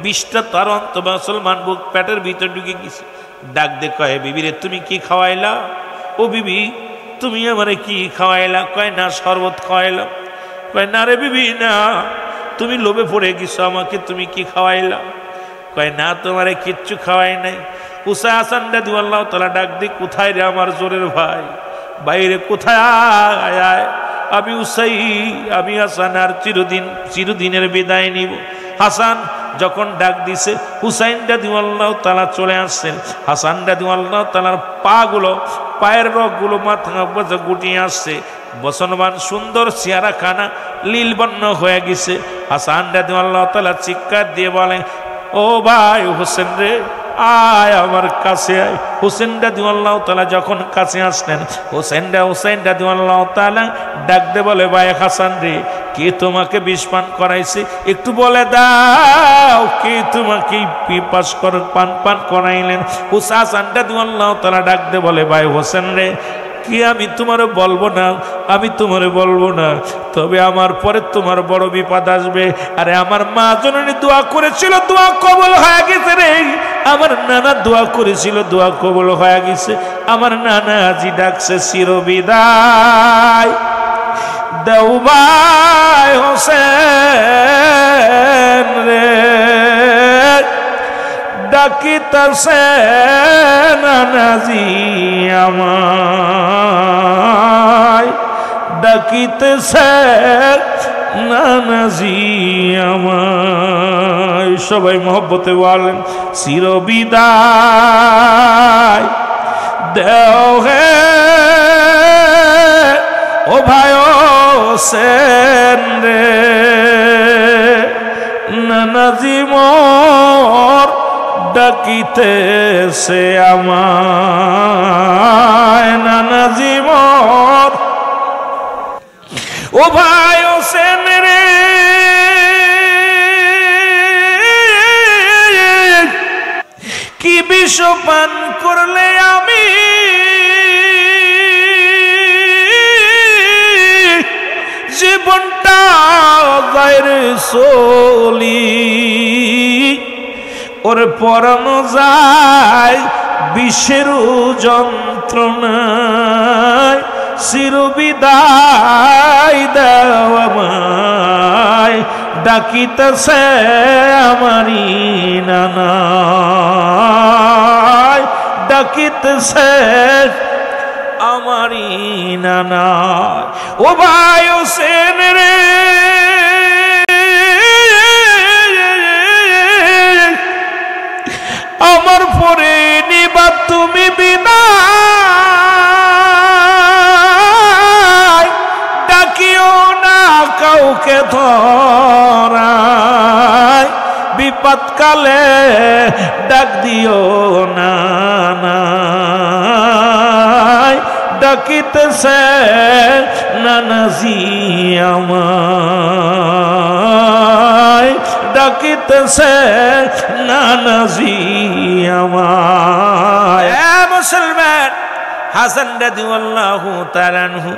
S1: 20টা তরন্ত মুসলমান বুক পেটের ভিতর ঢুকে গেছে। ডাক দে কয়, বিবি রে, তুমি কি খাওয়াইলা? ও বিবি, তুমি আমারে কি খাওয়াইলা? কয় না, শরবত খাওয়াইলাম। কয় না রে বিবি, না, তুমি লোভে পড়ে গেছো, আমাকে তুমি কি খাওয়াইলা? কয় না, তোমারে কিচ্ছু খাওয়াই নাই। উসা হাসান রাদিয়াল্লাহু তাআলা ডাক দি, কোথায় রে আমার জোরের ভাই? বাইরে কোথায়? আয়, আমি হাসান আর চিরদিনের বিদায় নিব। হাসান যখন ডাক দিছে, হুসাইন রাদিয়াল্লাহু তাআলা চলে আসছেন। হাসান রাদিয়াল্লাহু তাআলার পায়ের রগগুলো মাথা গুটিয়ে আসছে। বসনবান সুন্দর চেহারা খানা লীলবর্ণ হয়ে গেছে। হাসান রাদিয়াল্লাহু তাআলা চিৎকার দিয়ে বলে, ও ভাই হোসেন রে, আয় আমার কাছে আয়। হুসেন রাদিয়াল্লাহু তাআলা যখন কাছে আসলেন, হুসেন রাদিয়াল্লাহু তাআলা ডাক দে বলে, ভাই হাসান রে, কে তোমাকে বিষ পান করাইছে? একটু বলে দাও, কে তোমাকে পান করাইলেন? হাসান রাদিয়াল্লাহু তাআলা ডাক দে বলে, ভাই হোসেন রে, কি আমি তোমার বলবো না, আমি তোমার বলবো না, তবে আমার পরে তোমার বড় বিপদ আসবে। আরে আমার মা জননী দোয়া করেছিল, দোয়া কবুল হয়ে গেছে রে। আমার নানা দোয়া করেছিল, দোয়া কবুল হয়ে গেছে। আমার নানা আজি ডাকছে চিরবিদায় দেও ভাই হোসেন রে, ডাকিতেছে নানাজি আমায়, ডাকিতেছে নানাজি আমায়। সবাই মহব্বতে বলেন চিরবিদায় দেও হে ও ভাই হোসেন রে, নানাজি মোর ডাকিতেছে আমায়, নানাজি মোর ও ভাই হোসেন রে। কি বিষ পান করলে আমি জীবনটা বাইরে চলি, ওর পরানো যায় বিষের যন্ত্রণায়, চিরবিদায় দাও আমায়, ডাকিতেছে আমারি নানায়, ডাকিতেছে আমারি নানায়। ও ভাই হোসেন রে, আমার পরে নিবা তুমি বিদায়, ডাকিও না কাউকে ধরায়, বিপদকালে ডাক দিও না, ডাকিতেছে নানাজি আমায়, ডাকিতেছে নানাজি আমায়। মুসলমান, হাসান রাদিয়াল্লাহু তাআলা আনহু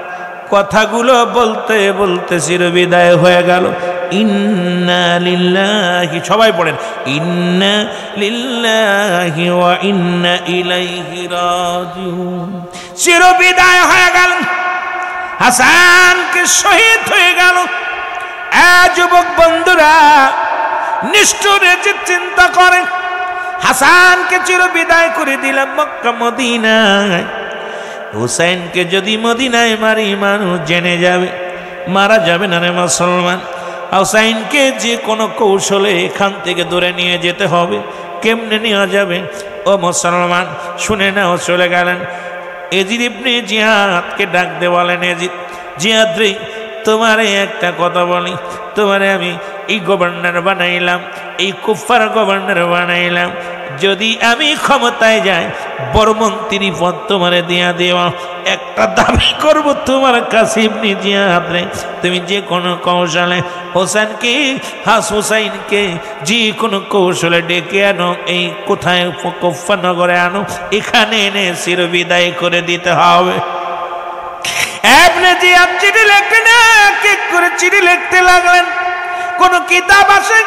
S1: কথাগুলো বলতে বলতে চিরবিদায় হয়ে গেল। ইন্না লিল্লাহি, সবাই পড়েন ইন্না লিল্লাহি ওয়া ইন্না ইলাইহি রাজিউন। চিরবিদায় হয়ে গেল, হাসানকে শহীদ হয়ে গেল। যুবক বন্ধুরা, নিষ্ঠুরে যে চিন্তা করেন, হাসানকে চিরবিদায় করে দিলাম মক্কা মদিনায়, হুসাইনকে যদি মদিনায় মারি মানুষ জেনে যাবে, মারা যাবে না রে মুসলমান। হুসাইনকে যে কোনো কৌশলে এখান থেকে দূরে নিয়ে যেতে হবে। কেমনে নেওয়া যাবে ও মুসলমান? শুনে নাও। চলে গেলেন এজিদ ইবনে জিয়াদকে ডাক দে, বলেন এজিদ, জিয়াদ রে, তোমারে একটা কথা বলি, তোমারে আমি এই গভর্নর বানাইলাম, এই কুফার গভর্নর বানাইলাম। যদি আমি ক্ষমতায় যাই, বড় মন্ত্রী পদ তোমারে দিয়া দেওয়া, একটা দাবি করব তোমার কাছে ইবনে জিয়াদ রে, তুমি যে কোনো কৌশলে হোসেনকে, হুসাইনকে যে কোনো কৌশলে ডেকে আনো, এই কোথায় কুফা নগরে আনো, এখানে এনে চিরবিদায় করে দিতে হবে। ইবনে জিয়াদ চিঠি লিখতে না এক করে চিঠি লিখতে লাগলেন। কোন কিতাব আছে,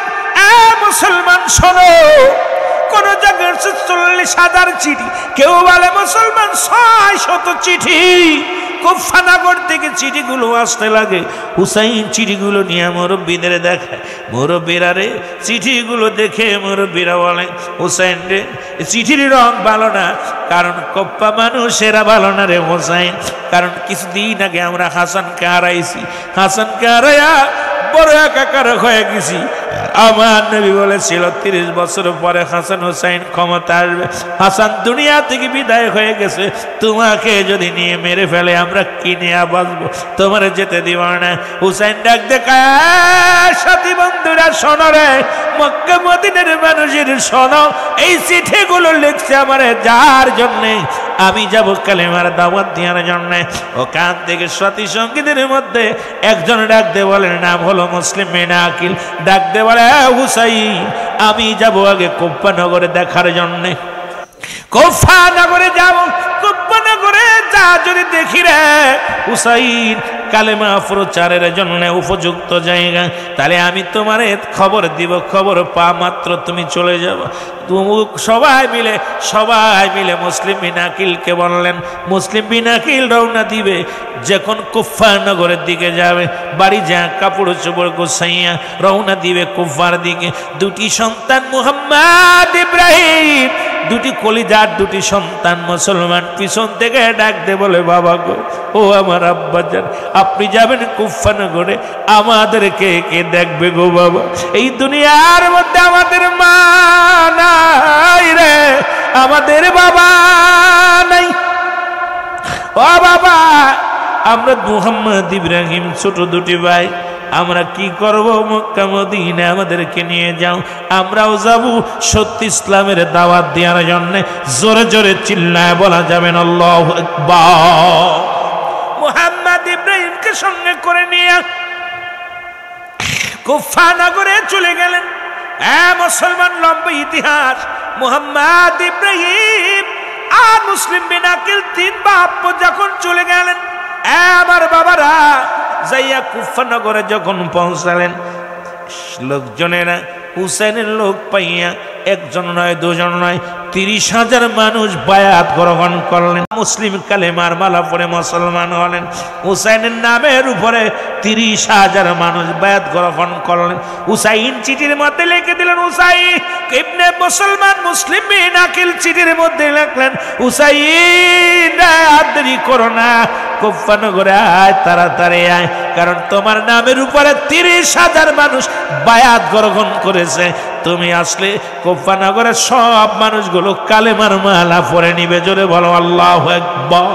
S1: মুসলমান শোনো, কোন জায়গায় 40,000 চিঠি, কেউ বলে মুসলমান 600 চিঠি। কুফানগর থেকে চিঠিগুলো আসতে লাগে। হুসাইন চিঠিগুলো নিয়ে মুরব্বীদের দেখায়, মুরব্বীরা রে চিঠিগুলো দেখে মুরব্বীরা বলে, হুসাইন রে চিঠির রং ভালো না, কারণ কপ্পা মানুষেরা ভালো না রে হুসাইন, কারণ কিছুদিন আগে আমরা হাসানকে হারাইছি, হাসানকে হারাইয়া বড় একাকার হয়ে গেছি। আমার নবী বলেছিল 30 বছর পরে হাসান হুসাইন ক্ষমতা আসবে। হাসান দুনিয়া থেকে বিদায় হয়ে গেছে, তোমাকে যদি নিয়ে মেরে ফেলে আমরা কি নিয়ে বাঁচবো? তোমার যেতে দিব না। হুসাইন ডাক দেখায়, সাথী বন্ধুরা শোনো রে, মক্কা মদিনার মানুষের শোনো, এই চিঠিগুলো লিখছে আমার যার জন্যে আমি যাব কালেমার দাওয়াত দেওয়ার জন্যে। ওখান থেকে সাথী সঙ্গীদের মধ্যে একজন ডাক দে, বলেন নাম হলো মুসলিম বিন আকিল, ডাক দে বলে, হুসাইন আমি যাব আগে কুফা নগরে দেখার জন্যে। কুফা নগরে যাব, কুফা নগরে যদি দেখি রে হুসাইন কালেমা প্রচারের জন্য উপযুক্ত জায়গা, তাহলে আমি তোমারে খবর দিব, খবর পা মাত্র তুমি চলে যাবো। সবাই মিলে মুসলিম বিন আকিলকে বললেন। মুসলিম বিন আকিল রওনা দিবে, যখন কুফা নগরের দিকে যাবে, বাড়ি যা কাপড় চোপড় গোছাইয়া রওনা দিবে কুফার দিকে। দুটি সন্তান মুহাম্মদ ইব্রাহিম, দুটি কলিজার দুটি সন্তান মুসলমান পিছন থেকে ডাক দে বলে, বাবা গো, ও আমার আব্বাজান, আপনি যাবেন কুফা নগরে, আমাদেরকে কে দেখবে গো বাবা? এই দুনিয়ার মধ্যে আমাদের মা নাই রে, আমাদের বাবা নাই। ও বাবা, আমরা মুহাম্মদ ইব্রাহিম ছোট দুটি ভাই, আমরা কি করব? মক্কা মদিনা আমাদেরকে নিয়ে যাও, আমরাও যাব সত্যি ইসলামের দাওয়াত দেওয়ার জন্য। জোরে জোরে চিল্লায় বলা যাবেন আল্লাহু আকবার। মুহাম্মদ ইব্রাহিমকে সঙ্গে করে নিয়ে কুফা নগরে চলে গেলেন। মুসলমান লম্বা ইতিহাস। মুহাম্মদ ইব্রাহিম আর মুসলিম বিন আকিল তিন বাপ যখন চলে গেলেন, আমার বাবারা যাইয়া কুফা নগরে যখন পৌঁছালেন, লোকজনেরা হুসাইনের লোক পাইয়া একজন নয় দুজন নয় 30,000 মানুষ বায়াত গ্রহণ করলেন। মুসলিম কালেমার মালা পরে মুসলমান হলেন। হুসাইনের নামের উপরে 30,000 মানুষ বায়াত গ্রহণ করলেন। হুসাইন চিঠির মধ্যে লিখে দিলেন, হুসাইন ইবনে মুসলমান মুসলিম বিন আকিল চিঠির মধ্যে লিখলেন, হুসাইন দেরি করো না, কুফা নগরে আয়, তাড়াতাড়ি আয়, কারণ তোমার নামের উপরে 30,000 মানুষ বায়াত গ্রহণ করেছে। তুমি আসলে কুফা নগরের সব মানুষগুলো কালেমার মালা পরে নিবে। জোরে বলো আল্লাহু আকবার।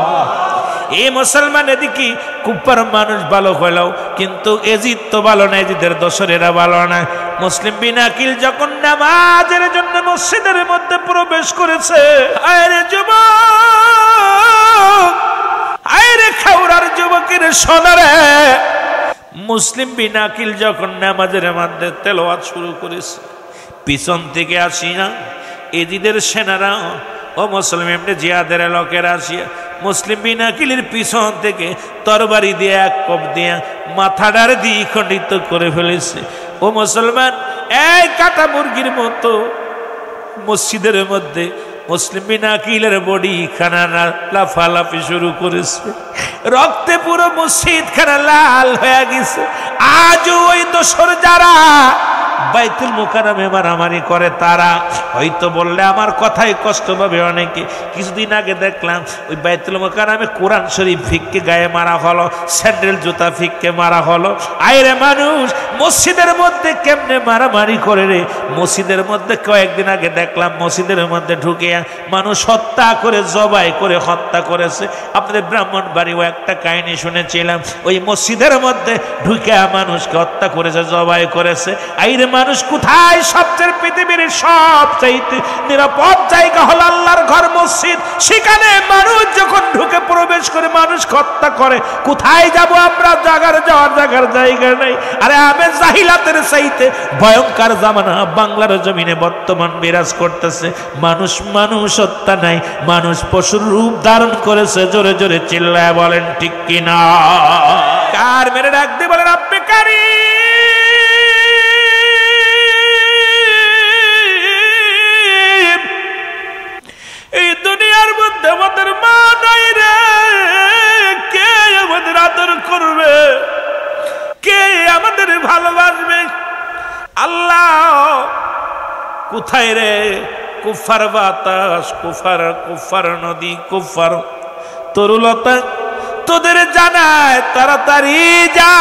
S1: এই মুসলমান এদিকে কুফার মানুষ ভালো হলেও কিন্তু এজিদ তো ভালো না, এজিদের দোসরেরা ভালো না। মুসলিম বিন আকিল যখন নামাজের জন্য মসজিদের মধ্যে প্রবেশ করেছে, আরে যুবক, আরে খাউরার যুবকের সোনারে, মুসলিম বিন আকিল যখন নামাজের মধ্যে তেলাওয়াত শুরু করেছে, পিছন থেকে আসিয়া এজিদের সেনারা ও মুসলিম এমনি জিহাদের লোকেরা আসিয়া মুসলিম বিন আকিলের পিছন থেকে তরবারি দিয়ে এক কোপ দিয়া মাথাটার দিয়ে খণ্ডিত করে ফেলেছে। ও মুসলমান, এই কাটা মুরগির মতো মসজিদের মধ্যে মুসলিম বিন আকিলের বডি খানা লাফালাফি শুরু করেছে। রক্তে পুরো মসজিদ খানা লাল হয়ে গেছে। আজও ওই দোসর যারা বাইতুল মুকাররমে মারামারি করে, তারা হয়তো বললে আমার কথাই কষ্ট পাবে অনেকে। কিছুদিন আগে দেখলাম ওই বাইতুল মুকাররমে কোরআন শরীফ ফিককে গায়ে মারা হলো, স্যান্ডেল জুতা ফিককে মারা হলো। আইরে মানুষ মসজিদের মধ্যে কেমনে মারামারি করে রে। মসজিদের মধ্যে কয়েকদিন আগে দেখলাম মসজিদের মধ্যে ঢুকে মানুষ হত্যা করে, জবাই করে হত্যা করেছে। আপনাদের ব্রাহ্মণবাড়িও একটা কাহিনী শুনেছিলাম, ওই মসজিদের মধ্যে ঢুকে মানুষকে হত্যা করেছে, জবাই করেছে। আইরে মানুষ কোথায়? সবচেয়ে পৃথিবীর সবচাইতে নিরাপদ জায়গা হলো আল্লাহর ঘর মসজিদ। সেখানে মানুষ যখন ঢুকে প্রবেশ করে মানুষ হত্যা করে, কোথায় যাব আমরা? যাওয়ার জায়গা নেই। আরে আমি জাহিলাতের চাইতে ভয়ঙ্কর জামানা বাংলার জমিনে বর্তমান বিরাজ করতেছে। মানুষ হত্যা নাই, মানুষ পশুর রূপ ধারণ করেছে। জোরে জোরে চিল্লায় বলেন ঠিক কিনা? কার মেরে ডাক দিয়ে বলেন আপনি কারি? এই দুনিয়ার মধ্যে আমাদের মা নাই রে, কে আমাদের আদর করবে? কে আমাদের ভালোবাসবে? আল্লাহ কোথায় রে? কুফার বাতাস, কুফার নদী, কুফার তরুলতা তোদের জানায়, তাড়াতাড়ি যা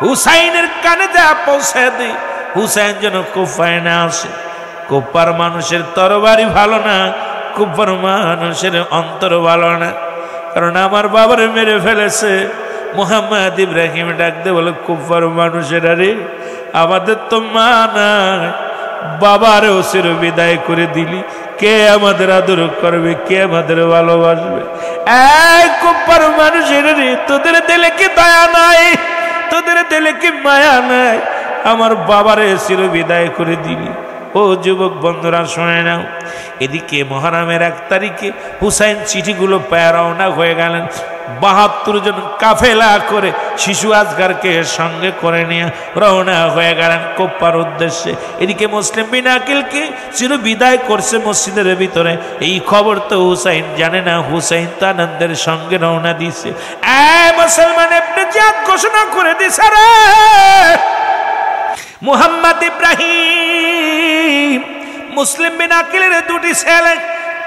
S1: হুসাইনের কানে যা পৌঁছে দি, হুসাইন যেন কুফায় না আসে। কুফার মানুষের তরবারি ভালো না, কুফার মানুষের অন্তর ভালো না, কারণ আমার বাবার মেরে ফেলেছে। মুহাম্মদ ইব্রাহিম ডাকতে বলে, কুফার মানুষের আরে আমাদের তো মা নাই, বাবার ওসির বিদায় করে দিলি, কে আমাদের আদর করবে? কে আমাদের ভালোবাসবে? এই কুফার মানুষের রে, তোদের দিলে কি দয়া নাই? তোদের দিলে কি মায়া নাই? আমার বাবারে চির বিদায় করে দিলি, ও যুবক বন্ধুরা শুনে নাও, এদিকে মুহররমের 1 তারিখে হুসাইন চিঠিগুলো পেয়ে রওনা হয়ে গেলেন। 72 জন কাফেলা করে শিশু আজগারকে সঙ্গে করে নিয়ে রওনা হয়ে গেলেন কুফার উদ্দেশ্যে। এদিকে মুসলিম বিন আকিলকে চির বিদায় করছে মসজিদের ভিতরে। এই খবর তো হুসাইন জানে না, হুসাইন তো আনন্দের সঙ্গে রওনা দিছে। মুসলমান ইবনে জিয়াদ ঘোষণা করে দিছে, রে মুহাম্মদ ইব্রাহিম মুসলিম বিন আকিলের 2টি ছেলে,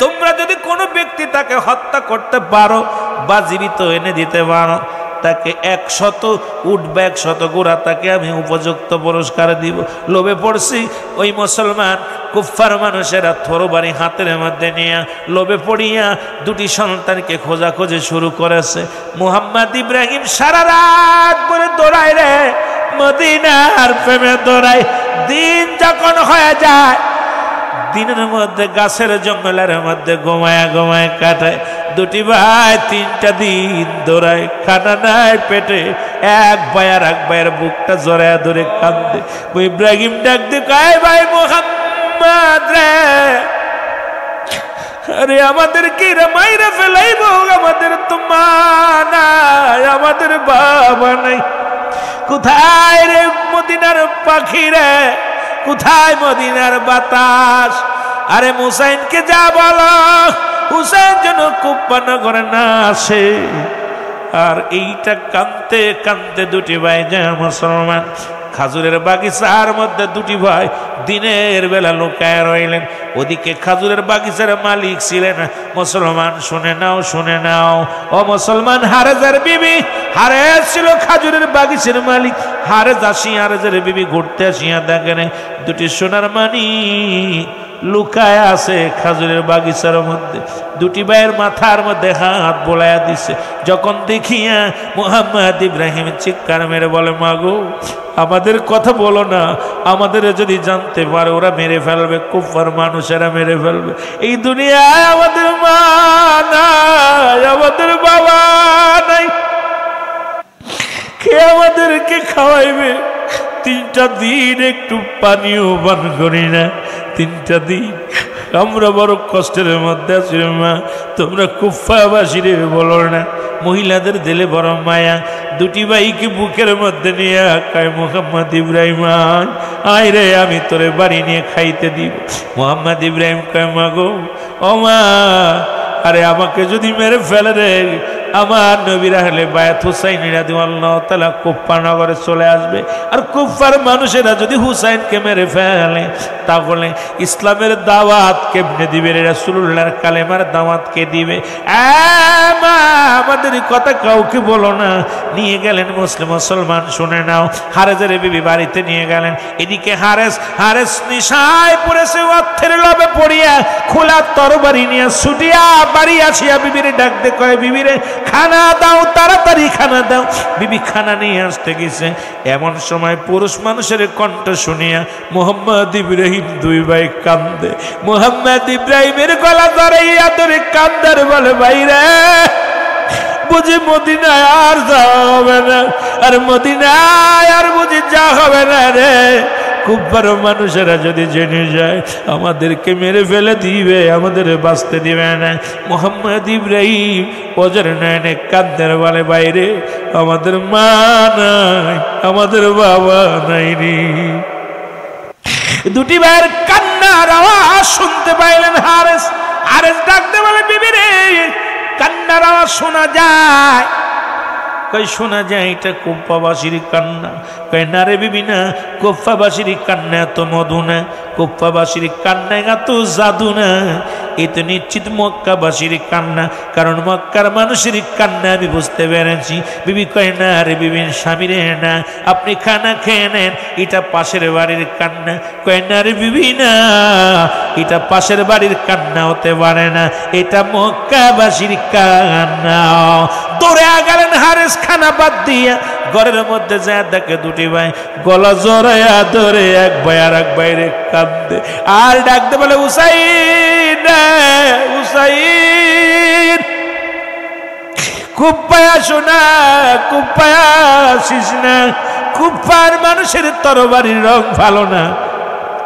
S1: তোমরা যদি কোনো ব্যক্তি তাকে হত্যা করতে পারো বা জীবিত এনে দিতে পারো, তাকে 100 উট বা 100 ঘোড়া তাকে আমি উপযুক্ত পুরস্কার দিব। লোভে পড়ছি ওই মুসলমান কুফার মানুষেরা তরবারি হাতের মধ্যে নিয়ে লোভে পড়িয়া 2টি সন্তানকে খোঁজাখুঁজি শুরু করেছে। মুহাম্মদ ইব্রাহিম সারা রাত পরে দৌড়ায় রে, মদিনার প্রেমে দৌড়ায়। দিন যখন হয়ে যায়, দিনের মধ্যে গাছের জঙ্গলের মধ্যে ঘুমায় কাটায়। 2টি ভাই 3টা দিন দৌড়ায়, খানা নাই পেটে। এক ভাই আর এক ভাইয়ের বুকটা জড়ায় ধরে কাঁদে। ইব্রাহিম ডাক দিয়ে কয়, ভাই মুহাম্মদ রে, আরে আমাদেরকে মাইরা ফেলাইব, আমাদের তো মা নাই, আমাদের বাবা নাই। কোথায় রে মদিনার পাখি রে, কোথায় মদিনার বাতাস? আরে হুসাইনকে যা বলো, হুসাইন যেন কুফা নগরে না আসে। আর এইটা কানতে কানতে 2টি ভাই যায় মুসলমান খাজুরের বাগিচার মধ্যে। 2টি ভাই দিনের বেলা লুকায় রইলেন। ওদিকে খাজুরের বাগিচার মালিক ছিলেন মুসলমান। শুনে নাও, শুনে নাও ও মুসলমান, হারেজার বিবি। হারেজ ছিল খাজুরের বাগিচার মালিক। হারেজের বিবি ঘুরতে আসিয়া দেখেন 2টি সোনার মানিক লুকায় আছে খাজুরের বাগিচার মধ্যে। 2টি ভাইয়ের মাথার মধ্যে হাত বোলাইয়া দিছে। যখন দেখিয়া মুহাম্মদ ইব্রাহিম চিৎকার মেরে বলে, মাগো আমাদের কথা বলো না, আমাদের যদি জানতে পারে ওরা মেরে ফেলবে, কুফার মানুষেরা মেরে ফেলবে। এই দুনিয়ায় আমাদের মা নাই, আমাদের বাবা নাই, কে আমাদেরকে খাওয়াইবে? 3টা দিন একটু পানিও পান করি না, 3টা দিন আমরা বড় কষ্টের মধ্যে আছি মা, তোমরা কুফাবাসীরে বলো না। মহিলাদের দিলে বড় মায়া। 2টি ভাইকে বুকের মধ্যে নিয়ে কয়, মুহাম্মদ ইব্রাহিম আয় রে, আমি তোরে বাড়ি নিয়ে খাইতে দিব। মুহাম্মদ ইব্রাহিম কয়, মাগো ও মা, আরে আমাকে যদি মেরে ফেলে রে, আমার নবীর আহলে বায়াত হুসাইন রাদিয়াল্লাহু তাআলা কুফা নগরে চলে আসবে। আর কুফার মানুষেরা যদি হুসাইনকে মেরে ফেলে, তাহলে ইসলামের দাওয়াত কেমনে দিবে? রাসূলুল্লাহর কালেমার দাওয়াত কে দিবে? মা আমাদের কথা কাউকে বলো না। নিয়ে গেলেন মুসলমান, শুনে নাও, হারেজের বিবি বাড়িতে নিয়ে গেলেন। এদিকে হারেস নিশায় পড়েছে, অর্থের লোভে পড়িয়া খোলা তরবারি নিয়ে ছুটিয়া বাড়ি আসিয়া বিবিরে ডাক দে কয়, বিবিরে খানা দাও, তাড়াতাড়ি খানা দাও। বিবি খানা নিয়ে আসতে গেছে। এমন সময় পুরুষ মানুষের কণ্ঠ শুনিয়া মুহাম্মদ ইব্রাহিম 2 ভাই কান্দে। মুহাম্মদ ইব্রাহিমের গলা ধরাইয়া ধরে কান্দার বলে, ভাইরা বুঝি মদিনায় আর যাওয়া হবে না, আর মদিনায় আর বুঝি যাওয়া হবে না রে। কুফার মানুষেরা যদি জেনে যায় আমাদেরকে মেরে ফেলে দিবে, আমাদের বাঁচতে দিবে না। মুহাম্মদ ইব্রাহিম ওজর নয়নে কান্দের বলে, বাইরে আমাদের মা নাই, আমাদের বাবা নাই রে। 2টি ভাইয়ের কান্নার আওয়াজ শুনতে পাইলেন হারেস ডাকতে বলে, বিবি রে কান্নার আওয়াজ শোনা যায়? কই শোনা যায়, এটা কুফাবাসীর কান্না। কই না রে বিবি না, কুফাবাসীর কান্না এত মধু না, কুফাবাসীর কান্না এত জাদু না, এ তো নিশ্চিত মক্কাবাসীর কান্না। কারণ মক্কার মানুষের কান্না আমি বুঝতে পেরেছি। বিবি কয়, না রে বিবি স্বামী রে না, আপনি খানা খেয়ে নেন, এটা পাশের বাড়ির কান্না। কয় না রে বিবি না, এটা পাশের বাড়ির কান্না হতে পারে না, এটা মক্কাবাসীর কান্না। দৌড়ে গেলেন হারেস খানা বাদ দিয়া ঘরের মধ্যে যা দেখে 2টি ভাই গলা জড়াইয়া ধরে এক ভাই আর এক ভাইরে কাঁদে। আর ডাকতে বলে, হুসাইন হুসাইন কুফায় আসো না, কুফায় আসিস না, কুফার মানুষের তরবারির রং ভালো না,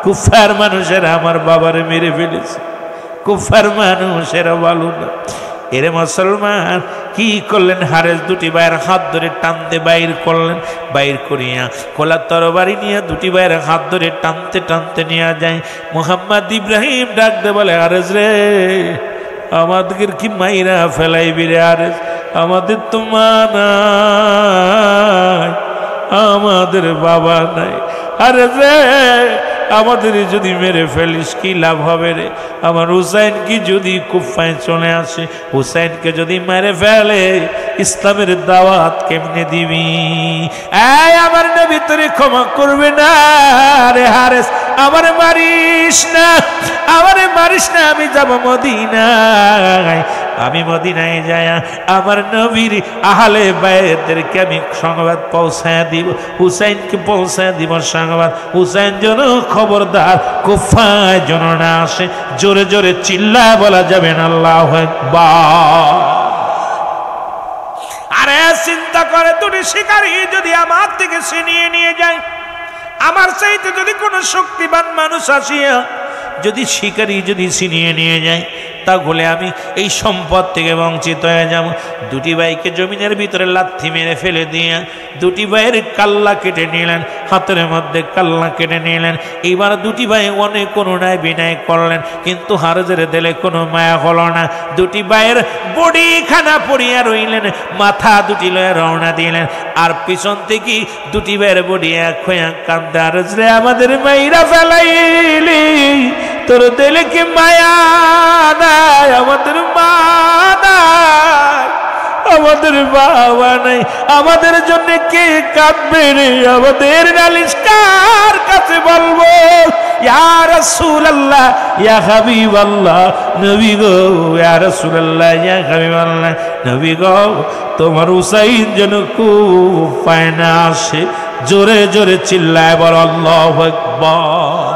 S1: কুফার মানুষেরা আমার বাবারে মেরে ফেলেছে, কুফার মানুষেরা ভালো না। এরে মুসলমান কি করলেন? হারেস দুটি ভাইয়ের হাত ধরে টানতে বাইর করলেন, বাইর করিয়া খোলা তরবারি নিয়ে দুটি ভাইয়ের হাত ধরে টানতে টানতে নিয়ে যায়। মোহাম্মদ ইব্রাহিম ডাকতে বলে, হারেস রে, আমাদের কি মাইরা ফেলাইবি রে হারেস? আমাদের তো মা নাই, আমাদের বাবা নাই। আরে রে, আমাদের যদি মেরে ফেলিস কি লাভ হবে রে? আমার হুসাইন কি যদি কুফায় চলে আসে, হুসাইনকে যদি মেরে ফেলে ইসলামের দাওয়াত কেমনে দিবি? এই আমার নবী তোরে ক্ষমা করবে না রে হারেস, আমারে মারিস না, আমারে মারিস না। আমি যাব মদিনায়, আমি মদিনায় যাই আমার নবীর আহলে বাইতদেরকে আমি সংবাদ পৌঁছায় দিব, হুসাইনকে পৌঁছায় দিব সংবাদ। হুসাইন যেন খবরদার কুফায় যেন না আসে। জোরে জোরে চিল্লা বলা যাবে না আল্লাহু আকবার। আরে চিন্তা করে, দুটি শিকারী যদি আমার থেকে ছিনিয়ে নিয়ে যায়, আমার চাইতে যদি কোনো শক্তিবান মানুষ আসিয়া যদি শিকারী যদি ছিনিয়ে নিয়ে যায়, তাহলে আমি এই সম্পদ থেকে বঞ্চিত হয়ে যাব। দুটি ভাইকে জমিনের ভিতরে লাথি মেরে ফেলে দিয়ে দুটি ভাইয়ের কাল্লা কেটে নিলেন, হাতের মধ্যে কাল্লা কেটে নিলেন। এইবার দুটি ভাই অনেক করুণায় বিনয় করলেন, কিন্তু হারেজের দিলে কোনো মায়া হলো না। দুটি ভাইয়ের বডি খানা পড়িয়া রইলেন, মাথা দুটি লয়ে রওনা দিলেন। আর পিছন থেকে দুটি ভাইয়ের বডি এক হইয়া কান্দে, হারেজ রে, আমাদের মাইরা ফেলাইলি, তোর দিলে কি মায়া নাই? আমাদের মা নাই, আমাদের বাবা নাই, আমাদের জন্য কে কাঁদবে রে? আমাদের নালিশ কার কাছে বলবো? ইয়া রাসূলুল্লাহ, ইয়া হাবিবাল্লাহ, নবী গো, ইয়া রাসূলুল্লাহ, ইয়া হাবিবাল্লাহ, নবী গো, তোমার হুসাইন যেন কুফায় না আসে। জোরে জোরে চিল্লায় বল আল্লাহু আকবার।